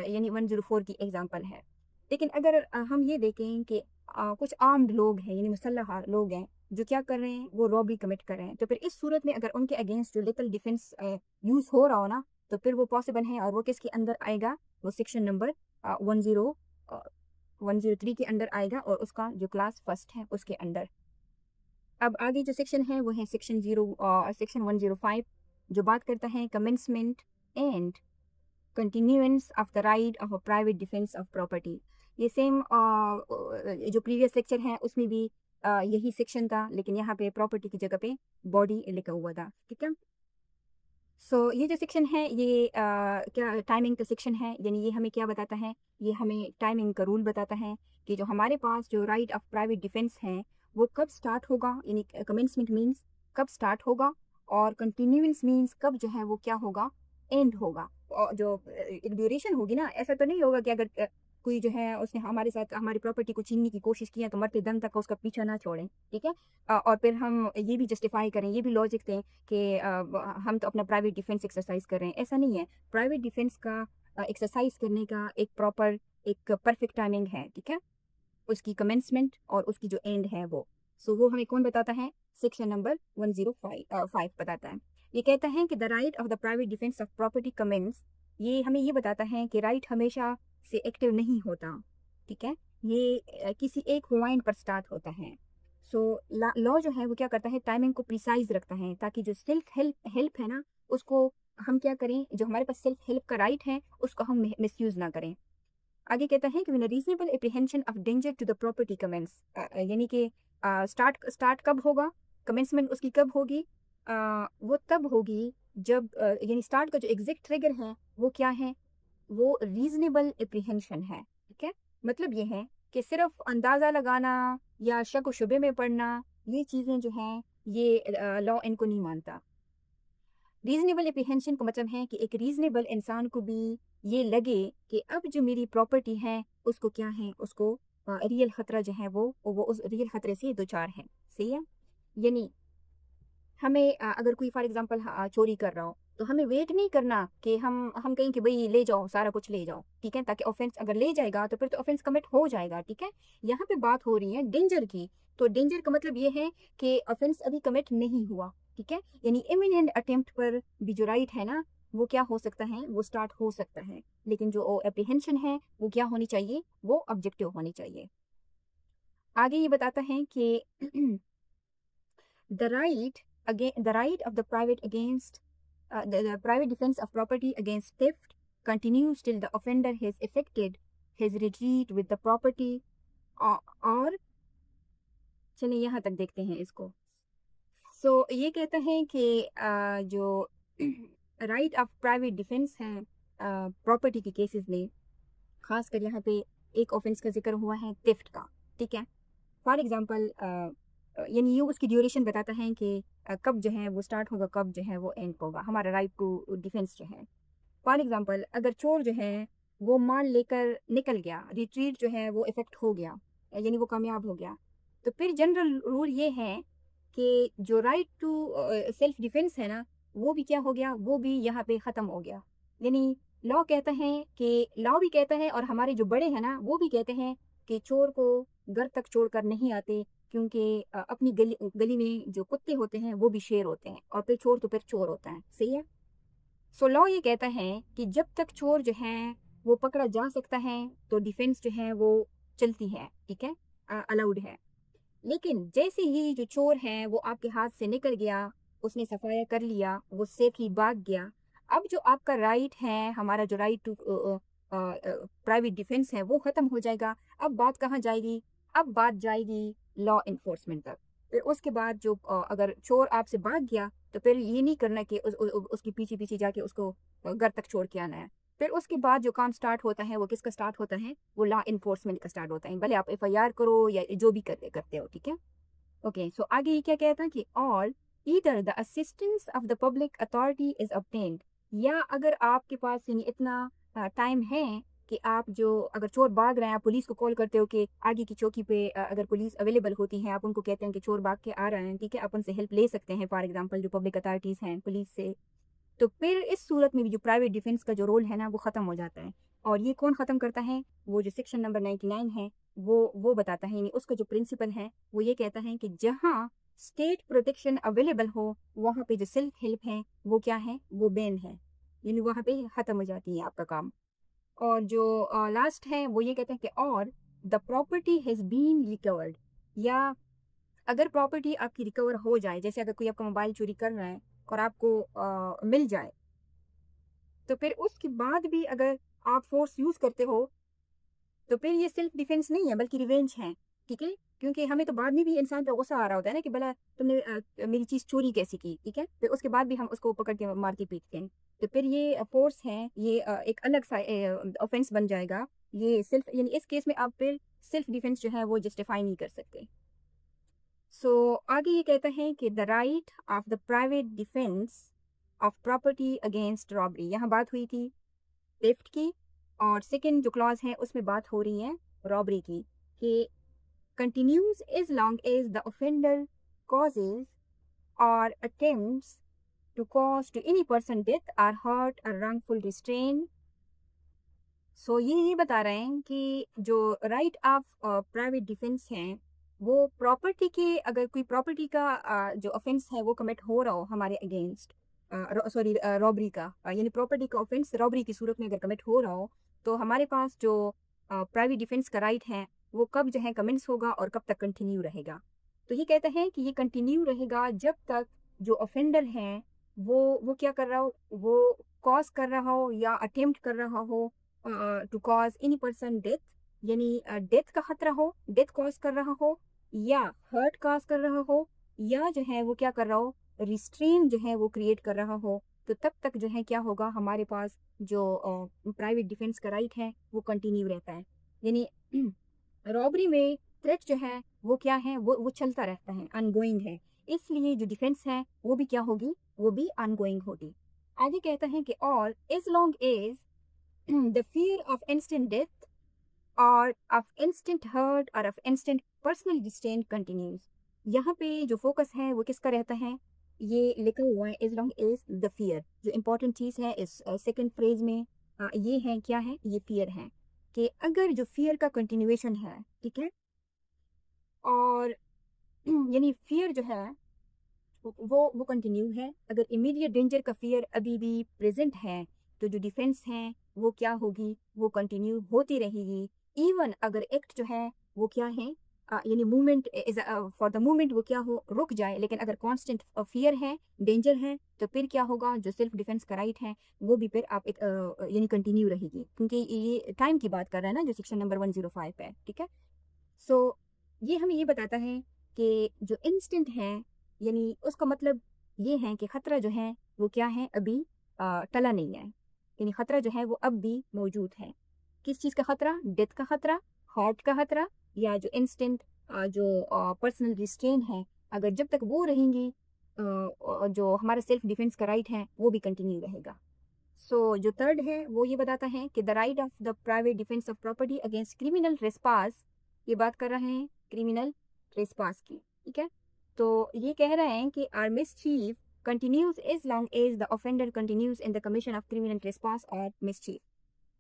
यानी 104 की एग्जांपल है। लेकिन अगर हम ये देखें कि कुछ आर्म्ड लोग हैं, यानी मुसल्लह लोग हैं, जो क्या कर रहे हैं, वो रॉबरी कमिट कर रहे हैं। तो फिर इस सूरत में अगर उनके अगेंस्ट जो लीगल डिफेंस यूज़ हो रहा हो ना, तो फिर वो पॉसिबल है, और वो किसके अंदर आएगा, वो सेक्शन नंबर 103 के अंदर आएगा, और उसका जो क्लास फर्स्ट है उसके अंदर। अब आगे जो सेक्शन है वो है सेक्शन 105, जो बात करता है commencement and continuance of the right of a private defence of property. ये सेम जो प्रीवियस लेक्चर है उसमें भी यही सेक्शन था, लेकिन यहाँ पे प्रॉपर्टी की जगह पे बॉडी लिखा हुआ था, ठीक है। सो ये जो सेक्शन है ये क्या टाइमिंग का सेक्शन है, यानी ये हमें क्या बताता है, ये हमें टाइमिंग का रूल बताता है कि जो हमारे पास जो राइट ऑफ प्राइवेट डिफेंस है वो कब स्टार्ट होगा, यानी कमेंसमेंट मीन्स कब स्टार्ट होगा, और कंटिन्यूएंस मीन्स कब जो है वो क्या होगा, एंड होगा। और जो एक ड्यूरेशन होगी ना, ऐसा तो नहीं होगा कि अगर कोई जो है उसने हमारे साथ हमारी प्रॉपर्टी को छीनने की कोशिश की है तो मरते दम तक उसका पीछा ना छोड़ें, ठीक है। और फिर हम ये भी जस्टिफाई करें, ये भी लॉजिक दें कि हम तो अपना प्राइवेट डिफेंस एक्सरसाइज कर रहे हैं, ऐसा नहीं है। प्राइवेट डिफेंस का एक्सरसाइज करने का एक प्रॉपर एक परफेक्ट टाइमिंग है, ठीक है, उसकी कमेंसमेंट और उसकी जो एंड है वो। सो वो हमें कौन बताता है, सेक्शन नंबर 105 बताता है। ये कहता है कि the right of the private defence of property commences, ये हमें ये बताता है कि राइट हमेशा से एक्टिव नहीं होता, ठीक है, ये किसी एक पॉइंट पर स्टार्ट होता है। सो लॉ जो है वो क्या करता है, टाइमिंग को प्रिसाइज रखता है, ताकि जो सेल्फ हेल्प है ना उसको हम क्या करें, जो हमारे पास सेल्फ हेल्प का राइट है उसको हम मिसयूज ना करें। आगे कहता है कि when reasonable apprehension of danger to the property commences, यानी कि स्टार्ट कब होगा, कमेंसमेंट उसकी कब होगी, वो तब होगी जब यानी स्टार्ट का जो एग्जैक्ट ट्रिगर है वो क्या है, वो रीजनेबल एप्रीहेंशन है, ठीक है। मतलब ये है कि सिर्फ अंदाज़ा लगाना या शक व शुबे में पड़ना, ये चीज़ें जो हैं ये लॉ इनको नहीं मानता। रीजनेबल एप्रीहेंशन का मतलब है कि एक रीजनेबल इंसान को भी ये लगे कि अब जो मेरी प्रॉपर्टी है उसको क्या है, उसको रियल खतरा जो है वो उस रियल खतरे से दो चार है, सही है। यानी हमें अगर कोई फॉर एग्जांपल चोरी कर रहा हो तो हमें वेट नहीं करना कि हम कहें कि भाई ले जाओ, सारा कुछ ले जाओ, ठीक है, ताकि ऑफेंस अगर ले जाएगा तो फिर तो ऑफेंस कमिट हो जाएगा, ठीक है। यहाँ पे बात हो रही है डेंजर की, तो डेंजर का मतलब ये है कि ऑफेंस अभी कमिट नहीं हुआ, ठीक है, यानी इमिनेंट अटेम्प्ट पर भी जो राइट है ना वो क्या हो सकता है, वो स्टार्ट हो सकता है, लेकिन जो एप्रीहेंशन है वो क्या होनी चाहिए, वो ऑब्जेक्टिव होनी चाहिए। आगे ये बताता है कि the right of the private against the private defense of property against theft continues till the offender has effected his retreat with the property, और चलिए यहाँ तक देखते हैं इसको। सो ये कहता है कि जो राइट ऑफ प्राइवेट डिफेंस है प्रॉपर्टी के केसेस में, खासकर यहाँ पे एक ऑफेंस का जिक्र हुआ है थेफ्ट का, ठीक है। फॉर एग्जांपल यानी ये उसकी ड्यूरेशन बताता है कि कब जो है वो स्टार्ट होगा, कब जो है वो एंड होगा, हमारा राइट टू डिफेंस जो है। फॉर एग्जांपल अगर चोर जो है वो माल लेकर निकल गया, रिट्रीट जो है वो इफेक्ट हो गया, यानी वो कामयाब हो गया, तो फिर जनरल रूल ये है कि जो राइट टू सेल्फ डिफेंस है ना वो भी क्या हो गया, वो भी यहाँ पे ख़त्म हो गया। यानी लॉ कहता है कि लॉ भी कहता है और हमारे जो बड़े हैं ना वो भी कहते हैं कि चोर को घर तक छोड़ कर नहीं आते, क्योंकि अपनी गली गली में जो कुत्ते होते हैं वो भी शेर होते हैं, और फिर चोर तो फिर चोर होता है, सही है। सो लॉ ये कहता है कि जब तक चोर जो है वो पकड़ा जा सकता है तो डिफेंस जो है वो चलती है, ठीक है, अलाउड है। लेकिन जैसे ही जो चोर है वो आपके हाथ से निकल गया, उसने सफाया कर लिया, वो सेफली भाग गया, अब जो आपका राइट है, हमारा जो राइट टू प्राइवेट डिफेंस है वो ख़त्म हो जाएगा। अब बात कहाँ जाएगी, अब बात जाएगी लॉ इन्फोर्समेंट तक। फिर उसके बाद जो अगर चोर आपसे भाग गया तो फिर ये नहीं करना कि उसके पीछे पीछे जाके उसको घर तक छोड़ के आना है। फिर उसके बाद जो काम स्टार्ट होता है वो किसका स्टार्ट होता है, वो लॉ इन्फोर्समेंट का स्टार्ट होता है, भले आप एफआईआर करो या जो भी करते हो, ठीक है। ओके, सो आगे ये क्या कहता है कि all either the assistance of the public authority is obtained, या अगर आपके पास यानी इतना टाइम है कि आप जो अगर चोर भाग रहे हैं आप पुलिस को कॉल करते हो कि आगे की चौकी पे अगर पुलिस अवेलेबल होती है, आप उनको कहते हैं कि चोर भाग के आ रहे हैं, ठीक है, आप उनसे हेल्प ले सकते हैं, फॉर एग्जांपल जो पब्लिक अथॉरिटीज़ हैं पुलिस से। तो फिर इस सूरत में भी जो प्राइवेट डिफेंस का जो रोल है ना वो ख़त्म हो जाता है। और ये कौन ख़त्म करता है, वो जो सेक्शन नंबर 99 है वो बताता है, यानी उसका जो प्रिंसिपल है वो ये कहता है कि जहाँ स्टेट प्रोटेक्शन अवेलेबल हो वहाँ पे जो सेल्फ हेल्प है वो क्या है, वो बैन है, यानी वहाँ पे ख़त्म हो जाती है आपका काम। और जो लास्ट है वो ये कहते हैं कि और the property has been recovered, या अगर प्रॉपर्टी आपकी रिकवर हो जाए, जैसे अगर कोई आपका मोबाइल चोरी कर रहा है और आपको मिल जाए, तो फिर उसके बाद भी अगर आप फोर्स यूज़ करते हो तो फिर ये सेल्फ डिफेंस नहीं है बल्कि रिवेंज है, ठीक है। क्योंकि हमें तो बाद में भी इंसान पे गुस्सा आ रहा होता है ना कि भला तुमने मेरी चीज़ चोरी कैसे की, ठीक है, फिर उसके बाद भी हम उसको पकड़ के मार के पीटते हैं। तो फिर ये फोर्स है, ये एक अलग सा ऑफेंस बन जाएगा। ये सेल्फ, यानी इस केस में आप फिर सेल्फ डिफेंस जो है वो जस्टिफाई नहीं कर सकते। सो आगे ये कहता है कि the right of the private defence of property against robbery, यहाँ बात हुई थी थेफ्ट की, और सेकंड जो क्लॉज है उसमें बात हो रही है रॉबरी की, कि continues as long as the offender causes or attempts to cause to any person death or hurt or wrongful restraint। सो ये बता रहे हैं कि जो राइट ऑफ प्राइवेट डिफेंस है वो प्रॉपर्टी के, अगर कोई प्रॉपर्टी का जो ऑफेंस है वो कमिट हो रहा हो हमारे अगेंस्ट, सॉरी रॉबरी का, यानी प्रॉपर्टी का ऑफेंस रॉबरी की सूरत में अगर कमिट हो रहा हो, तो हमारे पास जो प्राइवेट डिफेंस का राइट है वो कब जो है कमेंस होगा और कब तक कंटिन्यू रहेगा। तो ये कहते हैं कि ये कंटिन्यू रहेगा जब तक जो ऑफेंडर है वो क्या कर रहा हो, वो कॉज कर रहा हो या अटेम्प्ट कर रहा हो to cause any person death, यानी डेथ का खतरा हो, डेथ कॉज कर रहा हो, या हर्ट कॉज कर रहा हो, या जो है वो क्या कर रहा हो, रिस्ट्रेन जो है वो क्रिएट कर रहा हो, तो तब तक जो है क्या होगा, हमारे पास जो प्राइवेट डिफेंस का राइट है वो कंटिन्यू रहता है। यानी रॉबरी में थ्रेट जो है वो क्या है, वो चलता रहता है, अनगोइंग है, इसलिए जो डिफेंस है वो भी क्या होगी, वो भी अनगोइंग होगी। आगे कहता है कि और as long as the fear of instant death or of instant hurt or of instant personal restraint continues। यहाँ पे जो फोकस है वो किसका रहता है, ये लिखा हुआ है as long as the fear। जो इम्पोर्टेंट चीज़ है इस सेकंड फ्रेज में ये है, क्या है, ये फियर है, कि अगर जो फियर का कंटिन्यूएशन है, ठीक है, और यानी फियर जो है वो कंटिन्यू है, अगर इमीडिएट डेंजर का फियर अभी भी प्रेजेंट है, तो जो डिफेंस है वो क्या होगी, वो कंटिन्यू होती रहेगी। इवन अगर एक्ट जो है वो क्या है, यानी movement is for the movement वो क्या हो, रुक जाए, लेकिन अगर कांस्टेंट फियर है, डेंजर है, तो फिर क्या होगा, जो सेल्फ डिफेंस का राइट है वो भी फिर आप एक यानी कंटिन्यू रहेगी, क्योंकि ये टाइम की बात कर रहा है ना जो सेक्शन नंबर 105 है, ठीक है। सो ये हमें ये बताता है कि जो इंस्टेंट है, यानी उसका मतलब ये है कि ख़तरा जो है वो क्या है, अभी टला नहीं है, यानी ख़तरा जो है वो अब भी मौजूद है। किस चीज़ का ख़तरा, डेथ का ख़तरा, हार्ट का ख़तरा, या जो इंस्टेंट जो पर्सनल रिस्ट्रेन है, अगर जब तक वो रहेंगी जो हमारा सेल्फ डिफेंस का राइट है वो भी कंटिन्यू रहेगा। सो जो थर्ड है वो ये बताता है कि the right of the private defence of property against criminal trespass, ये बात कर रहे हैं क्रिमिनल ट्रेसपास की, ठीक है। तो ये कह रहे हैं कि or mischief continues as long as the offender continues in the commission of criminal trespass और मिसचीफ।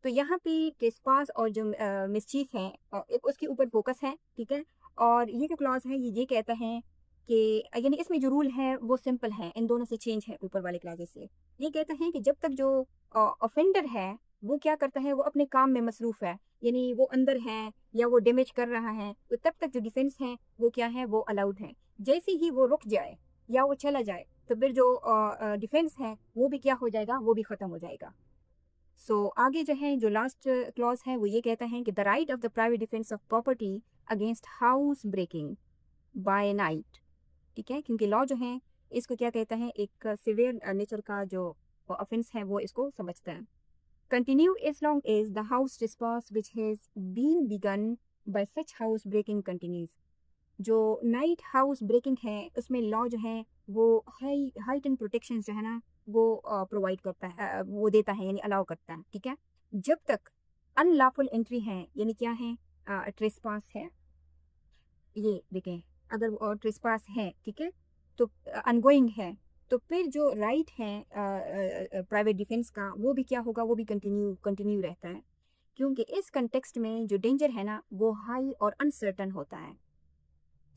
तो यहाँ पे ट्रेसपास और जो मिसचीफ है एक उसके ऊपर फोकस है, ठीक है। और ये जो क्लॉज है ये कहता है कि यानी इसमें जो रूल है वो सिंपल है, इन दोनों से चेंज है ऊपर वाले क्लासेस से। ये कहता है कि जब तक जो ऑफेंडर है वो क्या करता है, वो अपने काम में मसरूफ है, यानी वो अंदर है या वो डैमेज कर रहा है, तो तब तक जो डिफेंस है वो क्या है, वो अलाउड है। जैसे ही वो रुक जाए या वो चला जाए, तो फिर जो डिफेंस है वो भी क्या हो जाएगा, वो भी ख़त्म हो जाएगा। सो आगे जो है जो लास्ट क्लॉज है वो ये कहता है कि the right of the private defence of property against house breaking by night, ठीक है, क्योंकि लॉ जो है इसको क्या कहता है, एक सिवियर नेचर का जो ऑफेंस है वो इसको समझता है। Continue as long as the house trespass which has been begun by such house breaking continues. जो नाइट हाउस ब्रेकिंग है उसमें लॉ जो है वो हाइट एंड प्रोटेक्शन जो है ना वो प्रोवाइड करता है, वो देता है, यानी अलाउ करता है, ठीक है। जब तक अनलॉफुल एंट्री है, यानी क्या है, ट्रेसपास है, ये देखें, अगर ट्रेसपास है, ठीक है, तो अनगोइंग है, तो फिर जो राइट है प्राइवेट डिफेंस का वो भी क्या होगा, वो भी कंटिन्यू रहता है, क्योंकि इस कंटेक्स्ट में जो डेंजर है ना वो हाई और अनसर्टन होता है।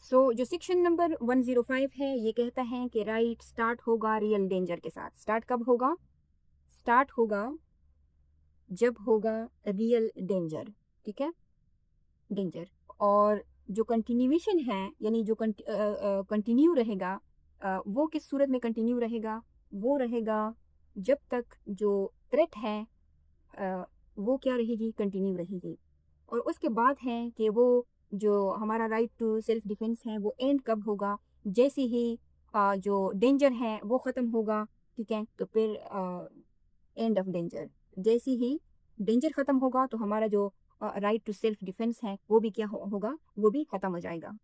सो जो सेक्शन नंबर 105 है ये कहता है कि राइट स्टार्ट होगा रियल डेंजर के साथ। स्टार्ट कब होगा? स्टार्ट होगा जब होगा रियल डेंजर, ठीक है, डेंजर। और जो कंटिन्यूएशन है यानी जो कंटिन्यू रहेगा, वो किस सूरत में कंटिन्यू रहेगा? वो रहेगा जब तक जो थ्रेट है वो क्या रहेगी? कंटिन्यू रहेगी। और उसके बाद है कि वो जो हमारा राइट टू सेल्फ डिफेंस है वो एंड कब होगा? जैसे ही जो डेंजर है वो ख़त्म होगा, ठीक है, तो फिर एंड ऑफ डेंजर। जैसे ही डेंजर ख़त्म होगा तो हमारा जो राइट टू सेल्फ डिफेंस है वो भी क्या होगा? वो भी ख़त्म हो जाएगा।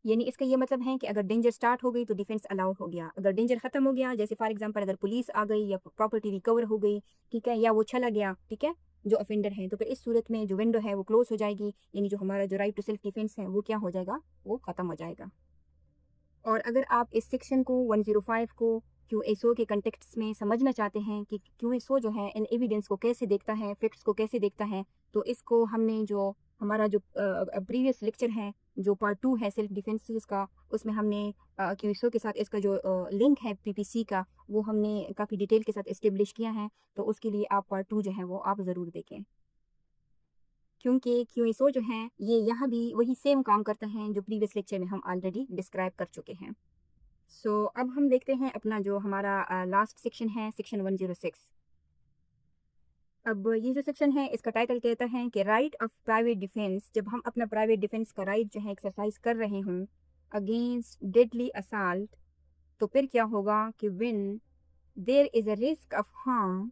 यानी इसका ये मतलब है कि अगर डेंजर स्टार्ट हो गई तो डिफेंस अलाउड हो गया, अगर डेंजर खत्म हो गया, जैसे फॉर एग्जांपल अगर पुलिस आ गई या प्रॉपर्टी रिकवर हो गई, ठीक है, या वो चला गया, ठीक है, जो ऑफेंडर है, तो फिर इस सूरत में जो विंडो है वो क्लोज हो जाएगी। यानी जो हमारा जो राइट टू सेल्फ डिफेंस है वो क्या हो जाएगा? वो खत्म हो जाएगा। और अगर आप इस सेक्शन को 105 को क्यूएसओ के कंटेक्स्ट में समझना चाहते हैं कि क्यूएसओ जो है इन एविडेंस को कैसे देखता है, फैक्ट्स को कैसे देखता है, तो इसको हमने जो हमारा जो प्रीवियस लेक्चर है जो पार्ट 2 है सेल्फ डिफेंसेस का, उसमें हमने क्यूएसओ के साथ इसका जो लिंक है पीपीसी का वो हमने काफ़ी डिटेल के साथ इस्टेब्लिश किया है। तो उसके लिए आप पार्ट 2 जो है वो आप ज़रूर देखें, क्योंकि क्यूएसओ जो है ये यहाँ भी वही सेम काम करता है जो प्रीवियस लेक्चर में हम ऑलरेडी डिस्क्राइब कर चुके हैं। सो अब हम देखते हैं अपना जो हमारा लास्ट सेक्शन है, सेक्शन 106। अब ये जो सेक्शन है इसका टाइटल कहता है कि राइट ऑफ प्राइवेट डिफेंस। जब हम अपना प्राइवेट डिफेंस का राइट जो है एक्सरसाइज कर रहे हों अगेंस्ट डेडली असाल्ट, तो फिर क्या होगा कि when there is a risk of harm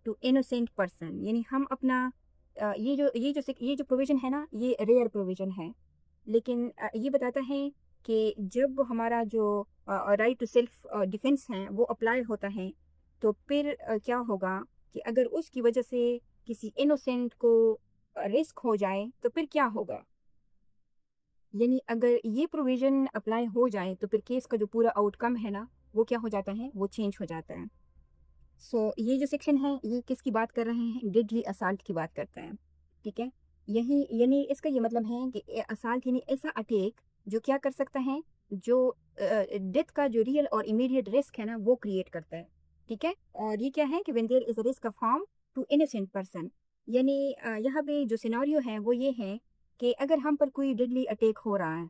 to innocent person. यानी हम अपना ये जो प्रोविज़न है ना, ये रेयर प्रोविज़न है, लेकिन ये बताता है कि जब हमारा जो राइट टू सेल्फ डिफेंस है वो अप्लाई होता है, तो फिर क्या होगा कि अगर उसकी वजह से किसी इनोसेंट को रिस्क हो जाए तो फिर क्या होगा? यानी अगर ये प्रोविज़न अप्लाई हो जाए तो फिर केस का जो पूरा आउटकम है ना वो क्या हो जाता है? वो चेंज हो जाता है। सो ये जो सेक्शन है ये किसकी बात कर रहे हैं? डेडली असाल्ट की बात करता है, ठीक है। यही यानी इसका ये मतलब है कि असाल्ट यानी ऐसा अटैक जो क्या कर सकता है? जो डेथ का जो रियल और इमीडिएट रिस्क है ना वो क्रिएट करता है, ठीक है। और ये क्या है कि when there is a risk of harm to innocent person. यानी यहाँ पे जो सिनेरियो है वो ये है कि अगर हम पर कोई डेडली अटैक हो रहा है,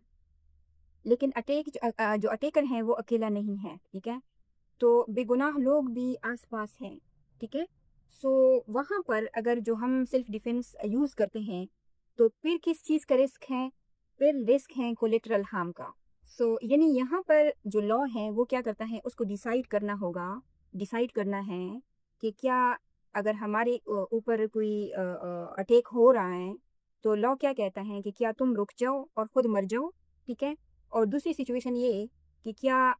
लेकिन अटैक जो अटैकर है वो अकेला नहीं है, ठीक है, तो बेगुनाह लोग भी आसपास हैं, ठीक है। सो वहाँ पर अगर जो हम सेल्फ डिफेंस यूज़ करते हैं तो फिर किस चीज़ का रिस्क है? फिर रिस्क है कोलेटरल हार्म का। सो यानी यहाँ पर जो लॉ है वो क्या करता है? उसको डिसाइड करना होगा, डिसाइड करना है कि क्या अगर हमारे ऊपर कोई अटैक हो रहा है तो लॉ क्या कहता है कि क्या तुम रुक जाओ और खुद मर जाओ, ठीक है। और दूसरी सिचुएशन ये कि क्या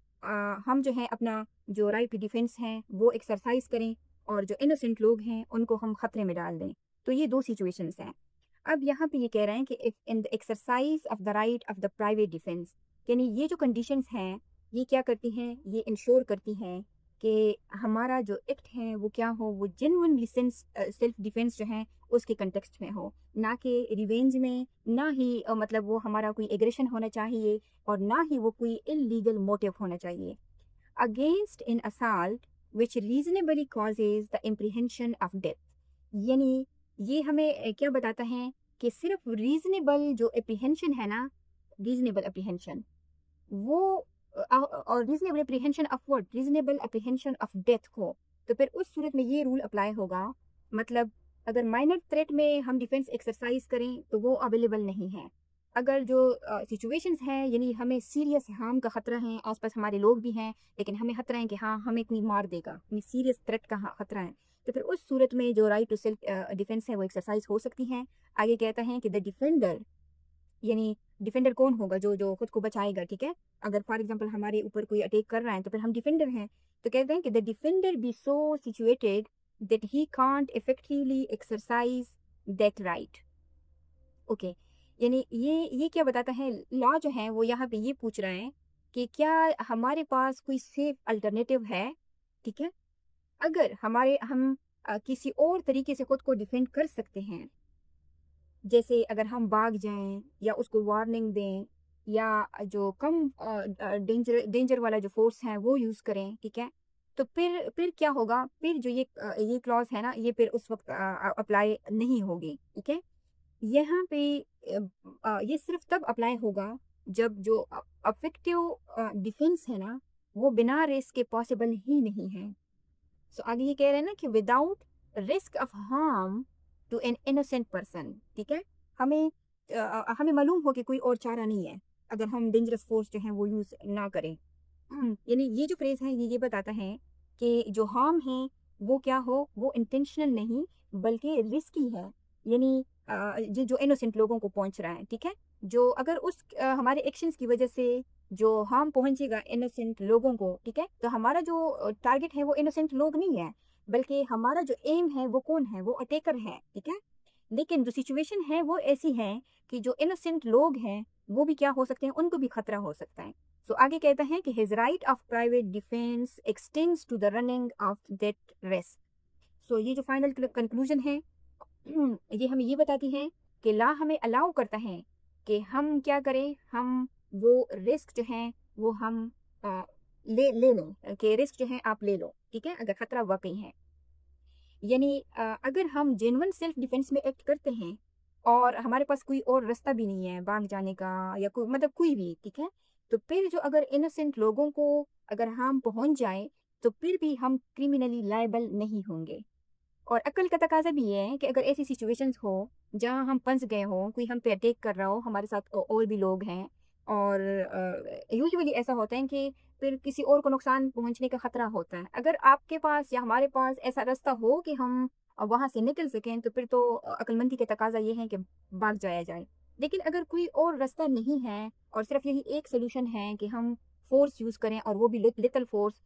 हम जो है अपना जो राइट टू डिफेंस है वो एक्सरसाइज करें और जो इनोसेंट लोग हैं उनको हम खतरे में डाल दें। तो ये दो सिचुएशंस हैं। अब यहाँ पे ये कह रहे हैं कि if in the exercise of the right of the private defence, यानी ये जो कंडीशंस हैं ये क्या करती हैं? ये इंश्योर करती हैं कि हमारा जो एक्ट है वो क्या हो? वो जेन्युइनली सेल्फ डिफेंस जो है उसके कंटेक्स्ट में हो, ना कि रिवेंज में, ना ही मतलब वो हमारा कोई एग्रेशन होना चाहिए और ना ही वो कोई इलीगल मोटिव होना चाहिए। Against an assault which reasonably causes the apprehension of death. यानी ये हमें क्या बताता है कि सिर्फ रीजनेबल जो एप्रीहेंशन है ना, रीजनेबल एप्रीहेंशन वो और reasonable apprehension of what? Reasonable apprehension of death को, तो फिर उस सूरत में ये रूल अप्लाई होगा। मतलब अगर माइनर थ्रेट में हम डिफेंस एक्सरसाइज करें तो वो अवेलेबल नहीं है। अगर जो सिचुएशंस हैं यानी हमें सीरियस हार्म का खतरा है, आसपास हमारे लोग भी हैं लेकिन हमें खतरा है कि हाँ हमें कोई मार देगा, हमें सीरियस थ्रेट का खतरा है, तो फिर उस सूरत में जो राइट टू सेल्फ डिफेंस है वो एक्सरसाइज हो सकती है। आगे कहता है कि द डिफेंडर, यानी डिफेंडर कौन होगा? जो जो खुद को बचाएगा, ठीक है। अगर फॉर एग्जांपल हमारे ऊपर कोई अटैक कर रहा है तो फिर हम डिफेंडर हैं, तो कहते हैं कि the defender be so situated that he can't effectively exercise that right. Okay, यानी ये क्या बताता है? लॉ जो है वो यहाँ पे ये पूछ रहा है कि क्या हमारे पास कोई सेफ अल्टरनेटिव है, ठीक है। अगर हम किसी और तरीके से खुद को डिफेंड कर सकते हैं, जैसे अगर हम भाग जाएं या उसको वार्निंग दें या जो कम डेंजर वाला जो फोर्स है वो यूज़ करें, ठीक है? तो फिर क्या होगा, फिर जो ये क्लॉज़ है ना, ये फिर उस वक़्त अप्लाई नहीं होगी, ठीक है? यहाँ पे ये सिर्फ़ तब अप्लाई होगा जब जो अफ़ेक्टिव डिफेंस है ना, वो बिना रिस्क के पॉसिबल ही नहीं है। सो आगे ये कह रहे हैं ना कि without risk of harm to an innocent person, ठीक है? हमें मालूम हो कि कोई और चारा नहीं है अगर हम डेंजरस फोर्स जो है वो यूज़ ना करें। यानी ये जो फ्रेज है ये बताता है कि जो हार्म है वो क्या हो, वो इंटेंशनल नहीं बल्कि रिस्की है। यानी ये जो इनोसेंट लोगों को पहुंच रहा है, ठीक है? जो अगर हमारे एक्शंस की वजह से जो हार्म पहुंचेगा इनोसेंट लोगों को, ठीक है, तो हमारा जो टारगेट है वो इनोसेंट लोग नहीं है, बल्कि हमारा जो एम है वो कौन है, वो अटैकर है, ठीक है? लेकिन जो सिचुएशन है वो ऐसी है कि जो इनोसेंट लोग हैं वो भी क्या हो सकते हैं, उनको भी खतरा हो सकता है। सो आगे कहता है कि his right of private defence extends to the running of that race. So ये जो फाइनल कंक्लूजन है ये हमें ये बताती है कि लॉ हमें अलाउ करता है कि हम क्या करें, हम वो रिस्क जो है वो हम अ, ले लें, कि रिस्क जो है आप ले लो, ठीक है, अगर खतरा वाकई है। यानी अगर हम जेन्युइन सेल्फ डिफेंस में एक्ट करते हैं और हमारे पास कोई और रास्ता भी नहीं है भाग जाने का, या कोई मतलब कोई भी, ठीक है, तो फिर जो अगर इनोसेंट लोगों को अगर हार्म पहुंच जाए तो फिर भी हम क्रिमिनली लायबल नहीं होंगे। और अक्ल का तकाजा भी ये है कि अगर ऐसी सिचुएशंस हो जहां हम फंस गए हो, कोई हम पे अटैक कर रहा हो, हमारे साथ और भी लोग हैं, और यूजुअली ऐसा होता है कि फिर किसी और को नुकसान पहुंचने का खतरा होता है। अगर आपके पास या हमारे पास ऐसा रास्ता हो कि हम वहां से निकल सकें तो फिर तो अक्लमंदी का तकाजा ये है कि भाग जाया जाए। लेकिन अगर कोई और रास्ता नहीं है और सिर्फ यही एक सोल्यूशन है कि हम फोर्स यूज करें, और वो भी लिटल फोर्स,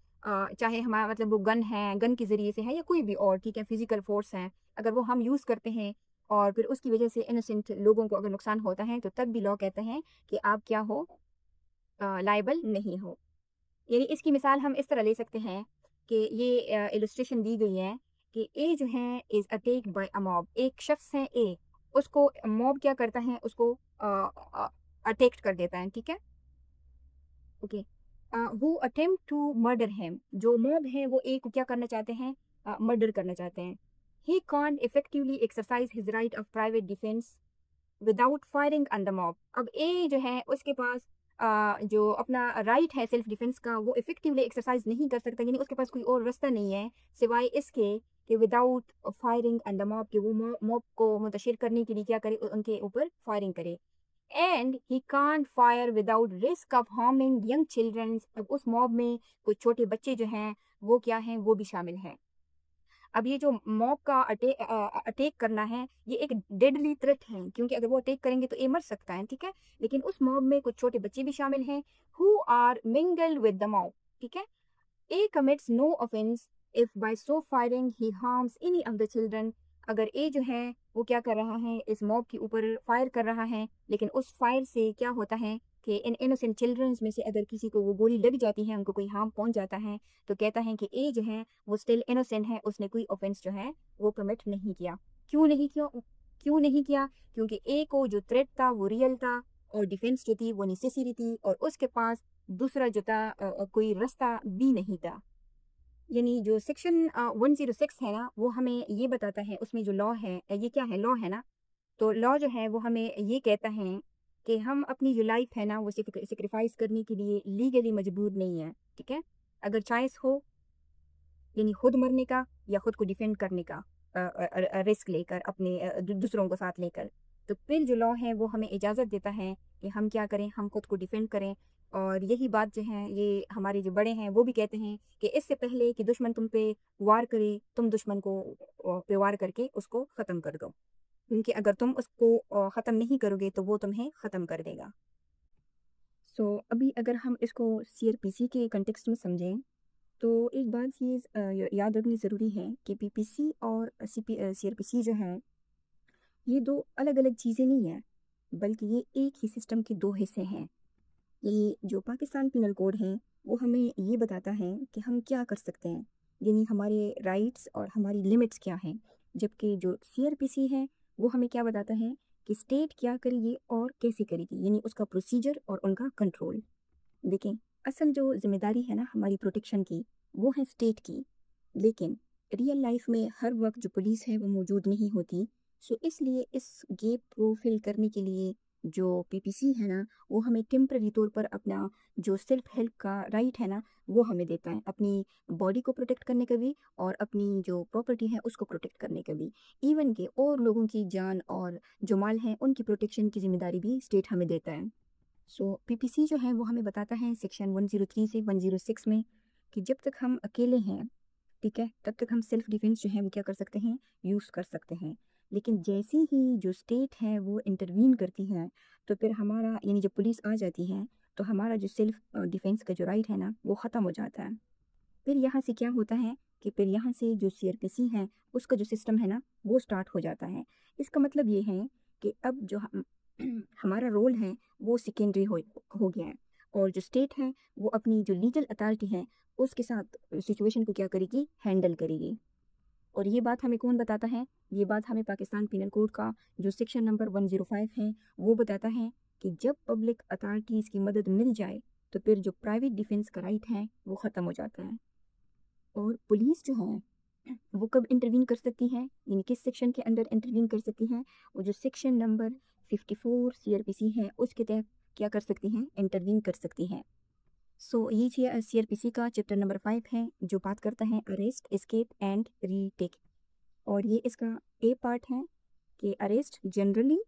चाहे हमारा मतलब वो गन है, गन के ज़रिए से है, या कोई भी और, ठीक है, फिजिकल फोर्स है, अगर वो हम यूज़ करते हैं और फिर उसकी वजह से इनोसेंट लोगों को अगर नुकसान होता है तो तब भी लॉ कहते हैं कि आप क्या हो, लायबल नहीं हो। यानी इसकी मिसाल हम इस तरह ले सकते हैं कि ये इलस्ट्रेशन दी गई है कि ए जो है is attacked by a mob, एक शख्स है ए, उसको मॉब क्या करता है, उसको अटैक्ट कर देता है, ठीक है, okay. Who attempt to murder him, जो मॉब है वो ए को क्या करना चाहते हैं, मर्डर करना चाहते हैं। ही can't effectively exercise his right of private defence without firing on the mob. अब ए जो है उसके पास जो अपना राइट है सेल्फ डिफेंस का वो इफेक्टिवली एक्सरसाइज नहीं कर सकता, यानी उसके पास कोई और रास्ता नहीं है सिवाय इसके कि without firing on the mob, कि वो मॉब को मुंतशिर करने के लिए क्या करे, उनके ऊपर फायरिंग करे। And he can't fire without risk of harming young childrens. अब उस मॉब में कुछ छोटे बच्चे जो हैं वो क्या हैं, वो भी शामिल हैं। अब ये जो मॉब का अटैक करना है ये एक डेडली थ्रेट है, क्योंकि अगर वो अटैक करेंगे तो ये मर सकता है, ठीक है। लेकिन उस मॉब में कुछ छोटे बच्चे भी शामिल हैं who are mingled with the mob, ठीक है। A commits no offense if by so firing he harms any of the children। अगर ए जो है वो क्या कर रहा है, इस मॉब के ऊपर फायर कर रहा है, लेकिन उस फायर से क्या होता है कि इन इनोसेंट चिल्ड्रंस में से अगर किसी को वो गोली लग जाती है, उनको कोई हार्म पहुंच जाता है, तो कहता है कि ए जो है वो स्टिल इनोसेंट है, उसने कोई ऑफेंस जो है वो कमिट नहीं किया। क्यों नहीं किया, क्यों नहीं किया? क्योंकि ए को जो थ्रेट था वो रियल था, और डिफेंस जो थी वो नेसेसरी थी, और उसके पास दूसरा जो था कोई रास्ता भी नहीं था। यानी जो सेक्शन 106 है ना वो हमें ये बताता है, उसमें जो लॉ है, ये क्या है, लॉ है ना, तो लॉ जो है वो हमें ये कहता है कि हम अपनी जो लाइफ है ना वो सेक्रीफाइस करने के लिए लीगली मजबूर नहीं है, ठीक है। अगर चॉइस हो, यानी खुद मरने का या खुद को डिफेंड करने का, रिस्क लेकर अपने दूसरों को साथ लेकर, तो फिर जो लॉ है वो हमें इजाज़त देता है कि हम क्या करें, हम खुद को डिफेंड करें। और यही बात जो है ये हमारे जो बड़े हैं वो भी कहते हैं कि इससे पहले कि दुश्मन तुम पे वार करे, तुम दुश्मन को पे वार करके उसको ख़त्म कर दो, क्योंकि अगर तुम उसको ख़त्म नहीं करोगे तो वो तुम्हें ख़त्म कर देगा। सो अभी अगर हम इसको सीआरपीसी के कंटेक्स्ट में समझें तो एक बात ये याद रखनी ज़रूरी है कि पीपीसी और सीआरपीसी जो है ये दो अलग अलग चीज़ें नहीं हैं, बल्कि ये एक ही सिस्टम के दो हिस्से हैं। ये जो पाकिस्तान पिनल कोड है वो हमें ये बताता है कि हम क्या कर सकते हैं, यानी हमारे राइट्स और हमारी लिमिट्स क्या हैं। जबकि जो सीआरपीसी है वो हमें क्या बताता है कि स्टेट क्या करेगी और कैसे करेगी, यानी उसका प्रोसीजर और उनका कंट्रोल। देखें, असल जो जिम्मेदारी है ना हमारी प्रोटेक्शन की, वो है स्टेट की, लेकिन रियल लाइफ में हर वक्त जो पुलिस है वो मौजूद नहीं होती। सो इसलिए इस गैप को फिल करने के लिए जो पीपीसी है ना, वो हमें टेम्पररी तौर पर अपना जो सेल्फ हेल्प का राइट है ना, वो हमें देता है, अपनी बॉडी को प्रोटेक्ट करने का भी और अपनी जो प्रॉपर्टी है उसको प्रोटेक्ट करने का भी। इवन के और लोगों की जान और जो माल है उनकी प्रोटेक्शन की जिम्मेदारी भी स्टेट हमें देता है। सो पीपीसी जो है वो हमें बताता है सेक्शन 103 से 106 में कि जब तक हम अकेले हैं, ठीक है, तब तक हम सेल्फ डिफेंस जो है वो क्या कर सकते हैं, यूज़ कर सकते हैं। लेकिन जैसे ही जो स्टेट है वो इंटरवीन करती है, तो फिर हमारा यानी जब पुलिस आ जाती है तो हमारा जो सेल्फ डिफेंस का जो राइट है ना वो ख़त्म हो जाता है। फिर यहाँ से क्या होता है कि फिर यहाँ से जो सीआरपीसी है उसका जो सिस्टम है ना वो स्टार्ट हो जाता है। इसका मतलब ये है कि अब जो हम हमारा रोल है वो सेकेंडरी हो गया है, और जो स्टेट है वो अपनी जो लीगल अथॉरिटी है उसके साथ सिचुएशन को क्या करेगी, हैंडल करेगी। और ये बात हमें कौन बताता है, ये बात हमें पाकिस्तान पीनल कोड का जो सेक्शन नंबर 105 है वो बताता है कि जब पब्लिक अथॉरिटीज़ की मदद मिल जाए तो फिर जो प्राइवेट डिफेंस का राइट है वो ख़त्म हो जाता है। और पुलिस जो है वो कब इंटरवीन कर सकती है, यानी किस सेक्शन के अंडर इंटरवीन कर सकती है, वो जो सेक्शन नंबर 54 सीआरपीसी है उसके तहत क्या कर सकती हैं, इंटरवीन कर सकती हैं। सो ये सीआरपीसी का चैप्टर नंबर 5 है जो बात करता है अरेस्ट, एस्केप एंड रीटेक। और ये इसका ए पार्ट है कि अरेस्ट जनरली,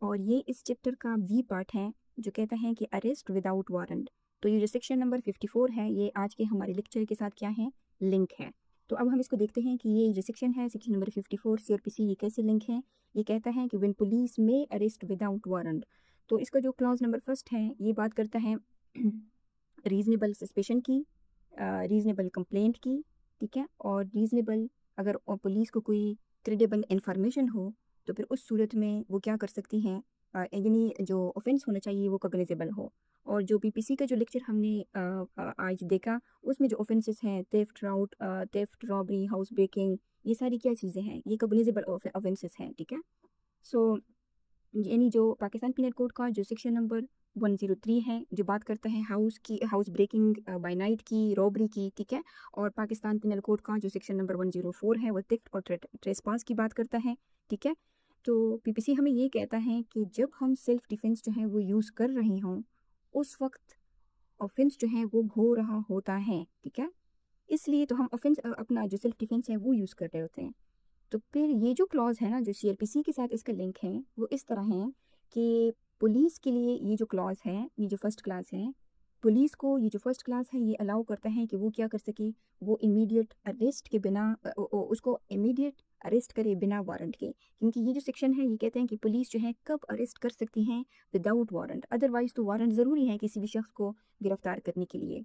और ये इस चैप्टर का वी पार्ट है जो कहता है कि अरेस्ट विदाउट वारंट। तो ये जो सेक्शन नंबर 54 है ये आज के हमारे लेक्चर के साथ क्या है, लिंक है। तो अब हम इसको देखते हैं कि ये जो सेक्शन है सेक्शन नंबर 54 सीआरपीसी ये कैसे लिंक है। ये कहता है कि व्हेन पुलिस में अरेस्ट विदाउट वारंट, तो इसका जो क्लॉज नंबर फर्स्ट है ये बात करता है रीजनेबल सस्पेशन की, रीजनेबल कंप्लेंट की, ठीक है, और रीजनेबल अगर पुलिस को कोई क्रेडिबल इंफॉर्मेशन हो तो फिर उस सूरत में वो क्या कर सकती हैं, यानी जो ऑफेंस होना चाहिए वो कॉग्निजेबल हो। और जो पीपीसी का जो लेक्चर हमने आज देखा उसमें जो ऑफेंसेस हैं, थेफ्ट, रॉबरी, हाउस ब्रेकिंग, ये सारी क्या चीज़ें हैं, ये कॉग्निजेबल ऑफेंसेस हैं, ठीक है। सो यानी जो पाकिस्तान पीनल कोड का जो सेक्शन नंबर 103 है जो बात करता है हाउस ब्रेकिंग बाय नाइट की, रॉबरी की, ठीक है। और पाकिस्तान पीनल कोड का जो सेक्शन नंबर 104 है वो थेफ्ट और ट्रेसपास की बात करता है, ठीक है। तो पीपीसी हमें ये कहता है कि जब हम सेल्फ डिफेंस जो है वो यूज़ कर रहे हों उस वक्त ऑफेंस जो है वो हो रहा होता है, ठीक है। इसलिए तो हम ऑफेंस अपना जो सेल्फ डिफेंस है वो यूज़ कर रहे होते हैं। तो फिर ये जो क्लॉज है ना जो सीआरपीसी के साथ इसका लिंक है वो इस तरह है कि पुलिस के लिए ये जो क्लॉज है, ये जो फर्स्ट क्लास है, पुलिस को ये जो फर्स्ट क्लास है ये अलाउ करता है कि वो क्या कर सके, वो इमीडिएट अरेस्ट के बिना उसको इमीडिएट अरेस्ट करे बिना वारंट के। क्योंकि ये जो सेक्शन है ये कहते हैं कि पुलिस जो है कब अरेस्ट कर सकती हैं, विदाउट वारंट। अदरवाइज तो वारंट ज़रूरी है किसी भी शख्स को गिरफ्तार करने के लिए।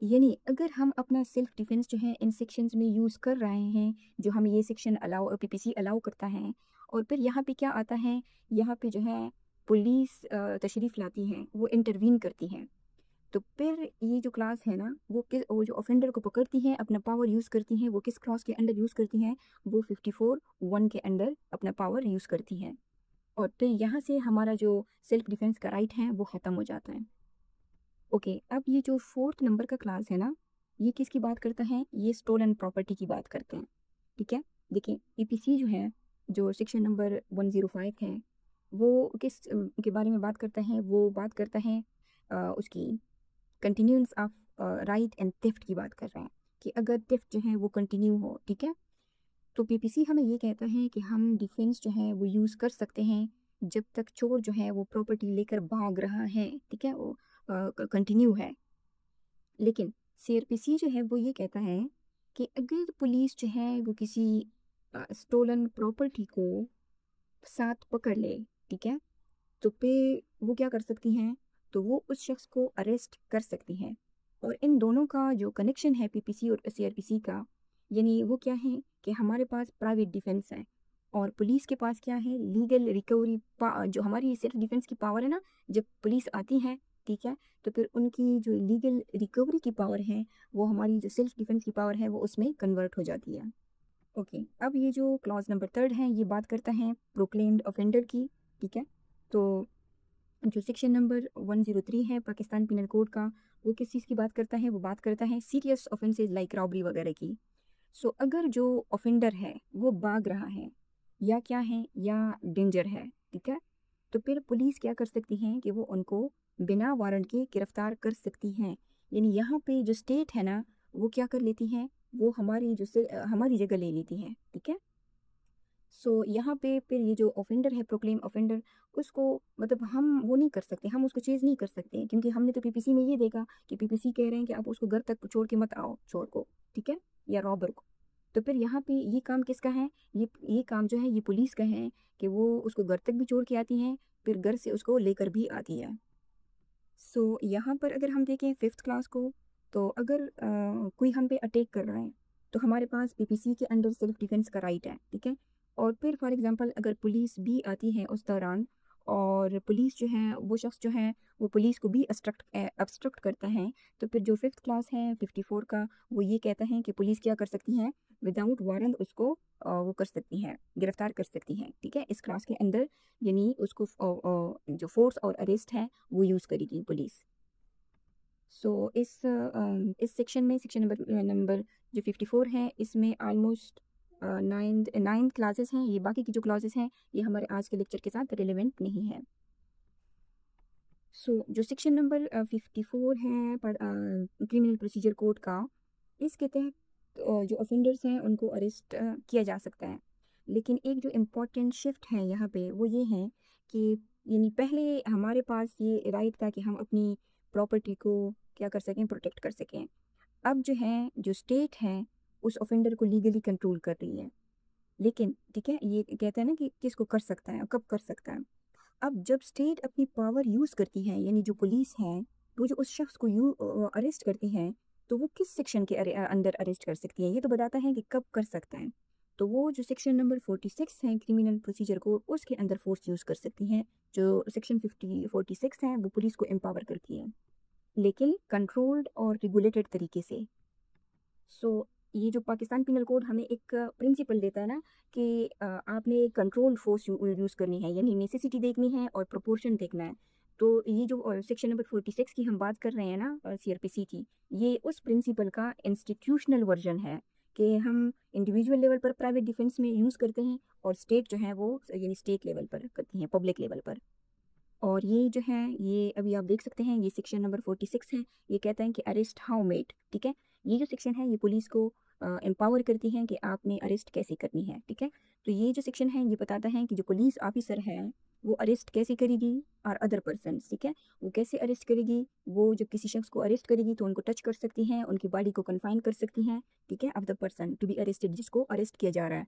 यानी अगर हम अपना सेल्फ डिफेंस जो है इन सेक्शंस में यूज़ कर रहे हैं जो हमें ये सेक्शन अलाउ पीपीसी अलाउ करता है, और फिर यहाँ पे क्या आता है, यहाँ पे जो है पुलिस तशरीफ़ लाती है, वो इंटरवीन करती है, तो फिर ये जो क्लास है ना वो जो ऑफेंडर को पकड़ती है अपना पावर यूज़ करती हैं, वो किस क्लास के अंडर यूज़ करती हैं, वो 54(1) के अंडर अपना पावर यूज़ करती हैं। और फिर यहाँ से हमारा जो सेल्फ डिफेंस का राइट है वो ख़त्म हो जाता है। ओके, अब ये जो फोर्थ नंबर का क्लास है ना ये किसकी बात करता है, ये स्टोलन प्रॉपर्टी की बात करते हैं, ठीक है। देखिए पीपीसी जो है जो सेक्शन नंबर 105 है वो किस के बारे में बात करता है, वो बात करता है उसकी continuance of right and theft की बात कर रहे हैं कि अगर थेफ्ट जो है वो कंटिन्यू हो, ठीक है, तो पीपीसी हमें ये कहता है कि हम डिफेंस जो है वो यूज़ कर सकते हैं जब तक चोर जो है वो प्रॉपर्टी लेकर भाग रहा है, ठीक है, वो कंटिन्यू है। लेकिन सीआरपीसी जो है वो ये कहता है कि अगर पुलिस जो है वो किसी स्टोलन प्रॉपर्टी को साथ पकड़ ले, ठीक है, तो फिर वो क्या कर सकती हैं, तो वो उस शख्स को अरेस्ट कर सकती हैं। और इन दोनों का जो कनेक्शन है पीपीसी और सीआरपीसी का, यानी वो क्या है कि हमारे पास प्राइवेट डिफेंस है और पुलिस के पास क्या है, लीगल रिकवरी। जो हमारी सेल्फ डिफेंस की पावर है ना, जब पुलिस आती है, ठीक है, तो फिर उनकी जो लीगल रिकवरी की पावर है वो हमारी जो सेल्फ डिफेंस की पावर है वो उसमें कन्वर्ट हो जाती है। ओके, अब ये जो क्लॉज नंबर 3 है ये बात करता है प्रोक्लेम्ड ऑफेंडर की, ठीक है। तो जो सेक्शन नंबर 103 है पाकिस्तान पिनल कोड का, वो किस चीज़ की बात करता है? वो बात करता है सीरियस ऑफेंसेस लाइक रॉबरी वगैरह की। सो अगर जो ऑफेंडर है वो भाग रहा है या क्या है या डेंजर है, ठीक है, तो फिर पुलिस क्या कर सकती है कि वो उनको बिना वारंट के गिरफ्तार कर सकती हैं। यानी यहाँ पे जो स्टेट है ना, वो क्या कर लेती है, वो हमारी जगह ले लेती है, ठीक है। सो यहाँ पे फिर ये जो ऑफेंडर है प्रोक्लेम ऑफेंडर, उसको मतलब हम वो नहीं कर सकते, हम उसको चेज़ नहीं कर सकते, क्योंकि हमने तो पीपीसी में ये देखा कि पीपीसी कह रहे हैं कि आप उसको घर तक छोड़ के मत आओ चोर को, ठीक है, या रॉबर को। तो फिर यहाँ पे ये काम किसका है? ये काम जो है ये पुलिस का है कि वो उसको घर तक भी छोड़ के आती है, फिर घर से उसको लेकर भी आती है। सो यहाँ पर अगर हम देखें फिफ्थ क्लास को, तो अगर कोई हम पे अटैक कर रहा है तो हमारे पास पीपीसी के अंडर सेल्फ डिफेंस का राइट है, ठीक है। और फिर फॉर एग्जांपल अगर पुलिस भी आती है उस दौरान, और पुलिस जो है वो शख्स जो है वो पुलिस को भी obstruct करता है, तो फिर जो फिफ्थ क्लास है 54 का, वो ये कहता है कि पुलिस क्या कर सकती है, विदाउट वारंट उसको वो कर सकती है, गिरफ्तार कर सकती है, ठीक है, इस क्लास के अंदर। यानी उसको जो फोर्स और अरेस्ट है वो यूज़ करेगी पुलिस। सो इस सेक्शन में सेक्शन नंबर जो 54 है, इसमें ऑलमोस्ट नाइन क्लासेस हैं। ये बाकी की जो क्लासेस हैं ये हमारे आज के लेक्चर के साथ रिलेवेंट नहीं है। सो जो सेक्शन नंबर 54 है पर क्रिमिनल प्रोसीजर कोड का, इसके तहत जो ऑफेंडर्स हैं उनको अरेस्ट किया जा सकता है। लेकिन एक जो इम्पोर्टेंट शिफ्ट है यहाँ पे वो ये है कि यानी पहले हमारे पास ये राइट था कि हम अपनी प्रॉपर्टी को क्या कर सकें, प्रोटेक्ट कर सकें। अब जो है जो स्टेट है उस ऑफेंडर को लीगली कंट्रोल कर रही है। लेकिन ठीक है, ये कहते हैं ना कि किसको कर सकता है, कब कर सकता है। अब जब स्टेट अपनी पावर यूज़ करती है, यानी जो पुलिस है वो जो उस शख्स को अरेस्ट करती है, तो वो किस सेक्शन के अंदर अरेस्ट कर सकती है, ये तो बताता है कि कब कर सकता है। तो वो जो सेक्शन नंबर 46 है क्रिमिनल प्रोसीजर कोड, उसके अंदर फोर्स यूज़ कर सकती हैं। जो सेक्शन 46 है वो पुलिस को एम्पावर करती है, लेकिन कंट्रोल्ड और रेगुलेटेड तरीके से। सो ये जो पाकिस्तान पिनल कोड हमें एक प्रिंसिपल देता है ना कि आपने कंट्रोल फोर्स यूज़ करनी है, यानी नेसेसिटी देखनी है और प्रोपोर्शन देखना है। तो ये जो सेक्शन नंबर 46 की हम बात कर रहे हैं ना सीआरपीसी की, ये उस प्रिंसिपल का इंस्टीट्यूशनल वर्जन है कि हम इंडिविजुअल लेवल पर प्राइवेट डिफेंस में यूज़ करते हैं, और स्टेट जो है वो यानी स्टेट लेवल पर करती हैं, पब्लिक लेवल पर। और ये जो है ये अभी आप देख सकते हैं, ये सेक्शन नंबर 46 है। ये कहता है कि अरेस्ट हाउ मेड, ठीक है। ये जो सेक्शन है ये पुलिस को एम्पावर करती है कि आपने अरेस्ट कैसे करनी है, ठीक है। तो ये जो सेक्शन है ये बताता है कि जो पुलिस ऑफिसर है वो अरेस्ट कैसे करेगी और अदर पर्सन, ठीक है, वो कैसे अरेस्ट करेगी। वो जब किसी शख्स को अरेस्ट करेगी तो उनको टच कर सकती हैं, उनकी बॉडी को कन्फाइन कर सकती हैं, ठीक है, of the person to be arrested, जिसको अरेस्ट किया जा रहा है।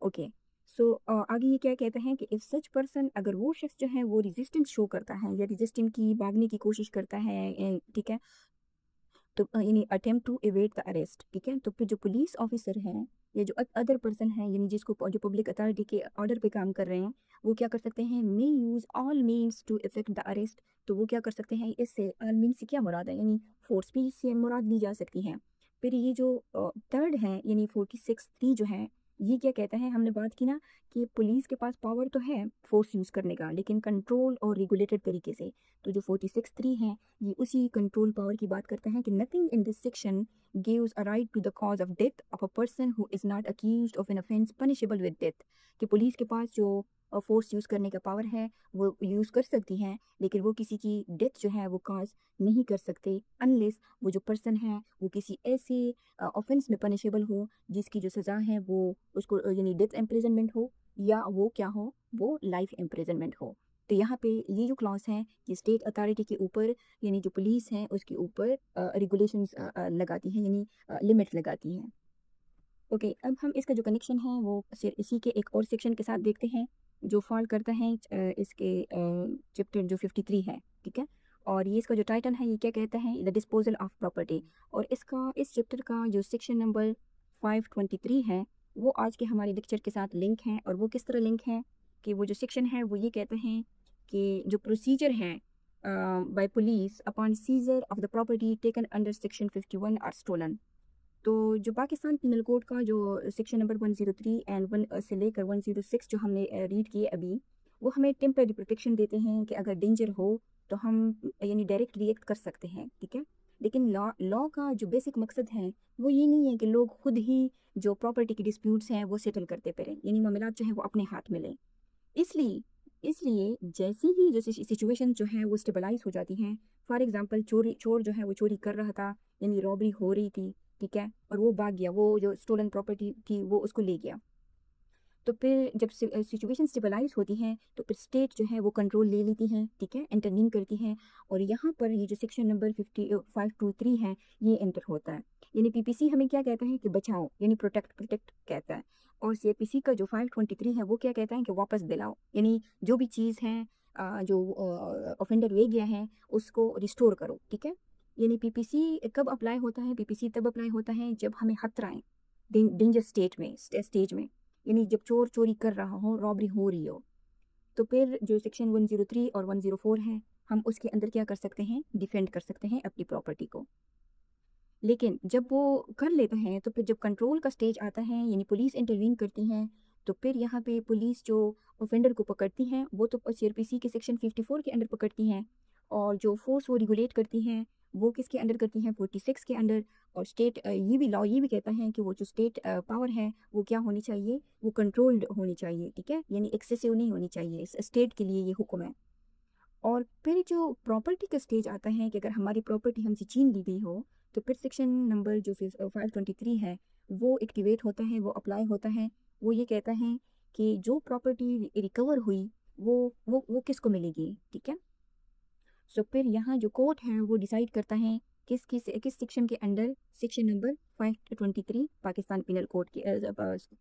ओके। सो आगे ये क्या कहता है कि इफ सच पर्सन, अगर वो शख्स जो है वो रेजिस्टेंस शो करता है या रेजिस्टेंट की भागने की कोशिश करता है, ठीक है, तो यानी attempt to evade the arrest, ठीक है, तो फिर जो पुलिस ऑफिसर है या जो अदर पर्सन है, यानी जिसको जो पब्लिक अथॉरिटी के ऑर्डर पे काम कर रहे हैं, वो क्या कर सकते हैं, may use all means to effect the arrest. तो वो क्या कर सकते हैं, इससे ऑल मीन्स से क्या मुराद है, यानी फोर्स भी इससे मुराद ली जा सकती है। फिर ये जो थर्ड है यानी 46(3) जो है, ये क्या कहता है, हमने बात की ना कि पुलिस के पास पावर तो है फोर्स यूज़ करने का, लेकिन कंट्रोल और रेगुलेटेड तरीके से। तो जो 46(3) है ये उसी कंट्रोल पावर की बात करता है कि nothing in this section gives a right to the cause of death of a person who is not accused of an offence punishable with death. कि पुलिस के पास जो फोर्स यूज़ करने का पावर है वो यूज़ कर सकती हैं, लेकिन वो किसी की डेथ जो है वो कॉज नहीं कर सकते अनलेस वो जो पर्सन है वो किसी ऐसे ऑफेंस में पनिशेबल हो जिसकी जो सज़ा है वो उसको यानी डेथ इम्प्रिजनमेंट हो, या वो क्या हो, वो लाइफ इम्प्रिजनमेंट हो। तो यहाँ पे ये जो क्लॉज है ये स्टेट अथॉरिटी के ऊपर, यानी जो पुलिस है उसके ऊपर रेगुलेशंस लगाती हैं, यानी लिमिट लगाती हैं। ओके, अब हम इसका जो कनेक्शन है वो सिर्फ इसी के एक और सेक्शन के साथ देखते हैं जो फॉल करता है इसके चैप्टर जो 53 है, ठीक है। और ये इसका जो टाइटल है ये क्या कहता है, द डिस्पोजल ऑफ प्रॉपर्टी। और इसका इस चैप्टर का जो सेक्शन नंबर 523 है वो आज के हमारे लेक्चर के साथ लिंक है। और वो किस तरह लिंक है कि वो जो सेक्शन है वो ये कहते हैं कि जो प्रोसीजर है by police upon seizure of the property taken under section 51 are stolen. तो जो पाकिस्तान पिनल कोड का जो सेक्शन नंबर 103 एंड 1 से लेकर 106 जो हमने रीड किए अभी, वो हमें टेम्परेरी प्रोटेक्शन देते हैं कि अगर डेंजर हो तो हम यानी डायरेक्ट रिएक्ट कर सकते हैं, ठीक है। लेकिन लॉ का जो बेसिक मकसद है वो ये नहीं है कि लोग खुद ही जो प्रॉपर्टी के डिस्प्यूट्स हैं वो सेटल करते फिरें, यानी मामलात जो है वो अपने हाथ में लें। इसलिए इसलिए जैसी ही जैसे सिचुएशन जो है वो स्टेबलाइज हो जाती हैं, फॉर एग्जांपल चोर जो है वो चोरी कर रहा था, यानी रॉबरी हो रही थी, ठीक है, और वो भाग गया, वो जो स्टोलन प्रॉपर्टी थी वो उसको ले गया। तो फिर जब सिचुएशन स्टेबलाइज होती है तो फिर स्टेट जो है वो कंट्रोल ले लेती है, ठीक है, इंटरवीन करती है। और यहाँ पर ये जो सेक्शन नंबर 523 है ये एंटर होता है। यानी पीपीसी हमें क्या कहता है कि बचाओ, यानी प्रोटेक्ट कहता है। और सीआरपीसी का जो 523 है वो क्या कहता है कि वापस दिलाओ, यानी जो भी चीज़ है जो ऑफेंडर ले गया है उसको रिस्टोर करो, ठीक है। यानी पीपीसी कब अप्लाई होता है? पीपीसी तब अप्लाई होता है जब हमें खतरा है, डेंजर स्टेज में, यानी जब चोर चोरी कर रहा हो, रॉबरी हो रही हो। तो फिर जो सेक्शन 103 और 104 है, हम उसके अंदर क्या कर सकते हैं? डिफेंड कर सकते हैं अपनी प्रॉपर्टी को। लेकिन जब वो कर लेता है तो फिर जब कंट्रोल का स्टेज आता है, यानी पुलिस इंटरवीन करती है, तो फिर यहाँ पे पुलिस जो ऑफेंडर को पकड़ती हैं वो तो सीआरपीसी के सेक्शन 54 के अंडर पकड़ती हैं, और जो फोर्स वो रेगुलेट करती हैं वो किसके अंडर करती हैं? 46 के अंडर। और स्टेट ये भी लॉ ये भी कहता है कि वो जो स्टेट पावर है वो क्या होनी चाहिए? वो कंट्रोल्ड होनी चाहिए, ठीक है, यानी एक्सेसिव नहीं होनी चाहिए, स्टेट के लिए ये हुक्म है। और फिर जो प्रॉपर्टी का स्टेज आता है कि अगर हमारी प्रॉपर्टी हमसे छीन ली गई हो, तो फिर सेक्शन नंबर जो 523 है वो एक्टिवेट होता है, वो अप्लाई होता है। वो ये कहता है कि जो प्रॉपर्टी रिकवर हुई वो किसको मिलेगी, ठीक है। सो फिर यहाँ जो कोर्ट है वो डिसाइड करता है किस सेक्शन के under? Section number 523 Pakistan penal code के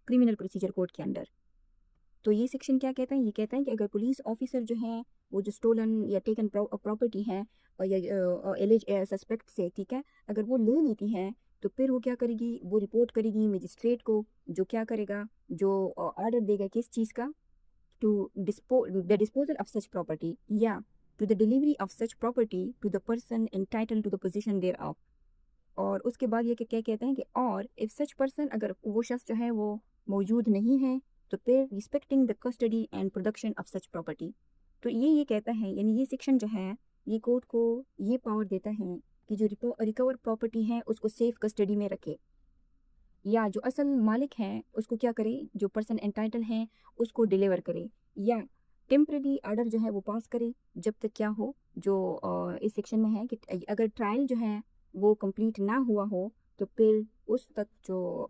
क्रिमिनल प्रोसीजर कोड के अंडर। तो ये सेक्शन क्या कहता है? ये कहता है कि अगर पुलिस ऑफिसर जो है वो जो स्टोलन या टेकन प्रॉपर्टी है और या एलिज सस्पेक्ट से, ठीक है, अगर वो ले लेती है तो फिर वो क्या करेगी? वो रिपोर्ट करेगी मजिस्ट्रेट को, जो क्या करेगा? जो ऑर्डर देगा किस चीज़ का? to the disposal of such property, या to the delivery of such property to the person entitled to the possession thereof। और उसके बाद ये क्या कहते हैं कि और इफ सच पर्सन, अगर वो शख्स जो है वो मौजूद नहीं है, तो फिर respecting the custody and production of such property. तो ये कहता है, यानी ये सेक्शन जो है ये कोर्ट को ये पावर देता है कि जो रिकवर प्रॉपर्टी है उसको सेफ कस्टडी में रखे, या जो असल मालिक है उसको क्या करे? जो पर्सन एंटाइटल है उसको डिलीवर करे, या टेम्परेरी ऑर्डर जो है वो पास करे जब तक क्या हो? जो इस सेक्शन में है कि अगर ट्रायल जो है वो कंप्लीट ना हुआ हो तो फिर उस तक जो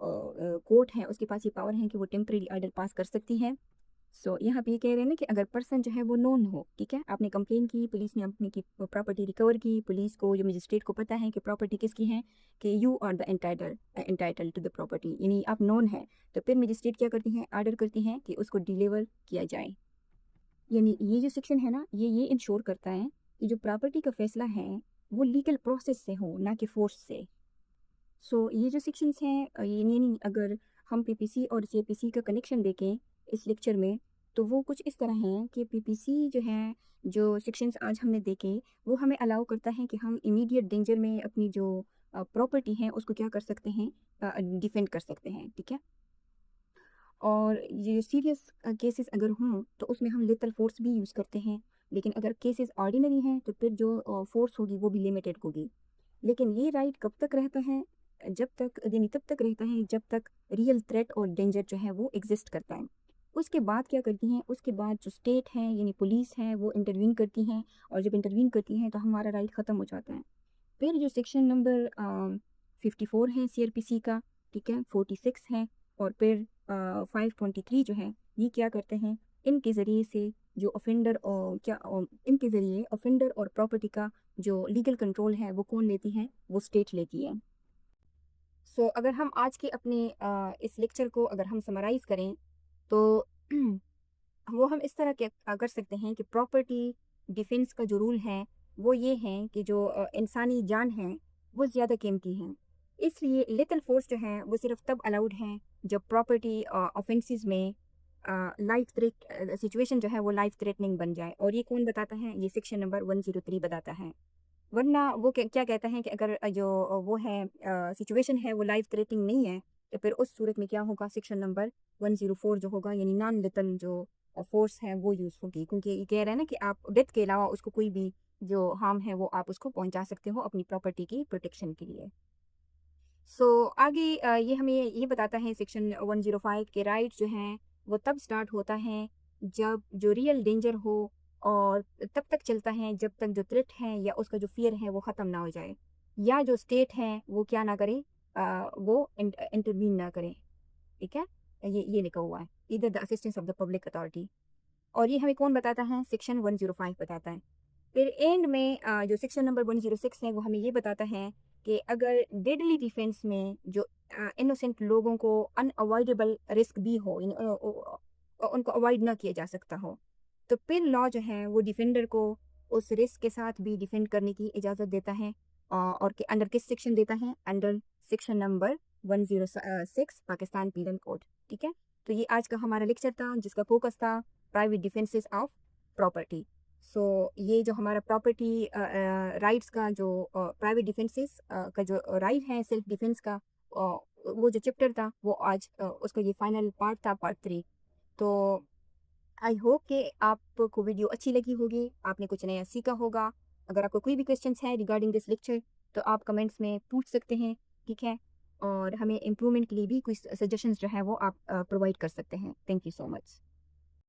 कोर्ट है उसके पास ये पावर है कि वो टेम्परेरी ऑर्डर पास कर सकती है। सो यहाँ पे ये कह रहे हैं ना कि अगर पर्सन जो है वो नोन हो, ठीक है, आपने कंप्लेन की, पुलिस ने अपनी की प्रॉपर्टी रिकवर की, पुलिस को जो मजिस्ट्रेट को पता है कि प्रॉपर्टी किसकी है, कि you are the entitle to the property, यानी आप नोन है, तो फिर मजिस्ट्रेट क्या करती हैं? ऑर्डर करती हैं कि उसको डिलीवर किया जाए। यानी ये जो सेक्शन है ना ये इंश्योर करता है कि जो प्रॉपर्टी का फैसला है वो लीगल प्रोसेस से हो, ना कि फोर्स से। सो ये जो सेक्शंस हैं यानी अगर हम पीपीसी और सीपीसी का कनेक्शन देखें इस लेक्चर में, तो वो कुछ इस तरह हैं कि पीपीसी जो है, जो सेक्शंस आज हमने देखे, वो हमें अलाउ करता है कि हम इमीडिएट डेंजर में अपनी जो प्रॉपर्टी है उसको क्या कर सकते हैं? डिफेंड कर सकते हैं, ठीक है। और ये सीरियस केसेस अगर हों तो उसमें हम लेथल फोर्स भी यूज़ करते हैं, लेकिन अगर केसेस ऑर्डिनरी हैं तो फिर जो फोर्स होगी वो भी लिमिटेड होगी। लेकिन ये राइट कब तक रहता है? जब तक, यानी तब तक रहता है जब तक रियल थ्रेट और डेंजर जो है वो एग्जिस्ट करता है। उसके बाद क्या करती हैं? उसके बाद जो स्टेट है यानी पुलिस है वो इंटरवीन करती हैं, और जब इंटरवीन करती हैं तो हमारा राइट ख़त्म हो जाता है। फिर जो सेक्शन नंबर 54 है सीआरपीसी का, ठीक है, 46 है, और फिर 523 जो है ये क्या करते हैं? इनके ज़रिए से जो ऑफेंडर और इनके ज़रिए ऑफेंडर और प्रॉपर्टी का जो लीगल कंट्रोल है वो कौन लेती है? वो स्टेट लेती है। सो अगर हम आज के अपने इस लेक्चर को अगर हम समराइज़ करें तो वो हम इस तरह कर सकते हैं कि प्रॉपर्टी डिफेंस का जो रूल है वो ये है कि जो इंसानी जान है वो ज़्यादा कीमती है, इसलिए लेथल फोर्स जो है वो सिर्फ तब अलाउड है जब प्रॉपर्टी ऑफेंसेस में लाइफ थ्रेट सिचुएशन जो है वो लाइफ थ्रेटनिंग बन जाए। और ये कौन बताता है? ये सेक्शन नंबर 103 बताता है। वरना वो क्या कहता है कि अगर जो वो है सिचुएशन है वो लाइफ थ्रेटनिंग नहीं है, तो फिर उस सूरत में क्या होगा, सेक्शन नंबर 104 जो होगा यानी नॉन लेथल जो फोर्स है वो यूज़ होगी, क्योंकि ये कह रहा है ना कि आप डेथ के अलावा उसको कोई भी जो हार्म है वो आप उसको पहुंचा सकते हो अपनी प्रॉपर्टी की प्रोटेक्शन के लिए। सो आगे ये हमें ये बताता है सेक्शन 105 के राइट जो हैं वो तब स्टार्ट होता है जब जो रियल डेंजर हो, और तब तक चलता है जब तक जो थ्रेट है या उसका जो फियर है वो ख़त्म ना हो जाए, या जो स्टेट है वो क्या ना करे, वो इंटरवीन ना करे। ठीक है, ये लिखा हुआ है इधर the assistance of the public authority. और ये हमें कौन बताता है, सेक्शन 105 बताता है। फिर एंड में जो सेक्शन नंबर 106 है वो हमें ये बताता है कि अगर डेडली डिफेंस में जो इनोसेंट लोगों को अनअवॉइडेबल रिस्क भी हो, उनको अवॉइड ना किया जा सकता हो, तो फिर लॉ जो है वो डिफेंडर को उस रिस्क के साथ भी डिफेंड करने की इजाज़त देता है। और के अंडर किस सेक्शन देता है, under section number 106 Pakistan penal code. ठीक है, तो ये आज का हमारा लेक्चर था जिसका फोकस था प्राइवेट डिफेंसेस ऑफ प्रॉपर्टी। सो ये जो हमारा प्रॉपर्टी राइट्स का जो प्राइवेट डिफेंसेस का जो राइट है सेल्फ डिफेंस का, वो जो चैप्टर था वो आज उसका ये फाइनल पार्ट था, पार्ट 3। तो आई होप कि आपको वीडियो अच्छी लगी होगी, आपने कुछ नया सीखा होगा। अगर आपको कोई भी क्वेश्चंस है रिगार्डिंग दिस लेक्चर तो आप कमेंट्स में पूछ सकते हैं। ठीक है, और हमें इम्प्रूवमेंट के लिए भी कुछ सजेशंस जो है वो आप प्रोवाइड कर सकते हैं। Thank you so much.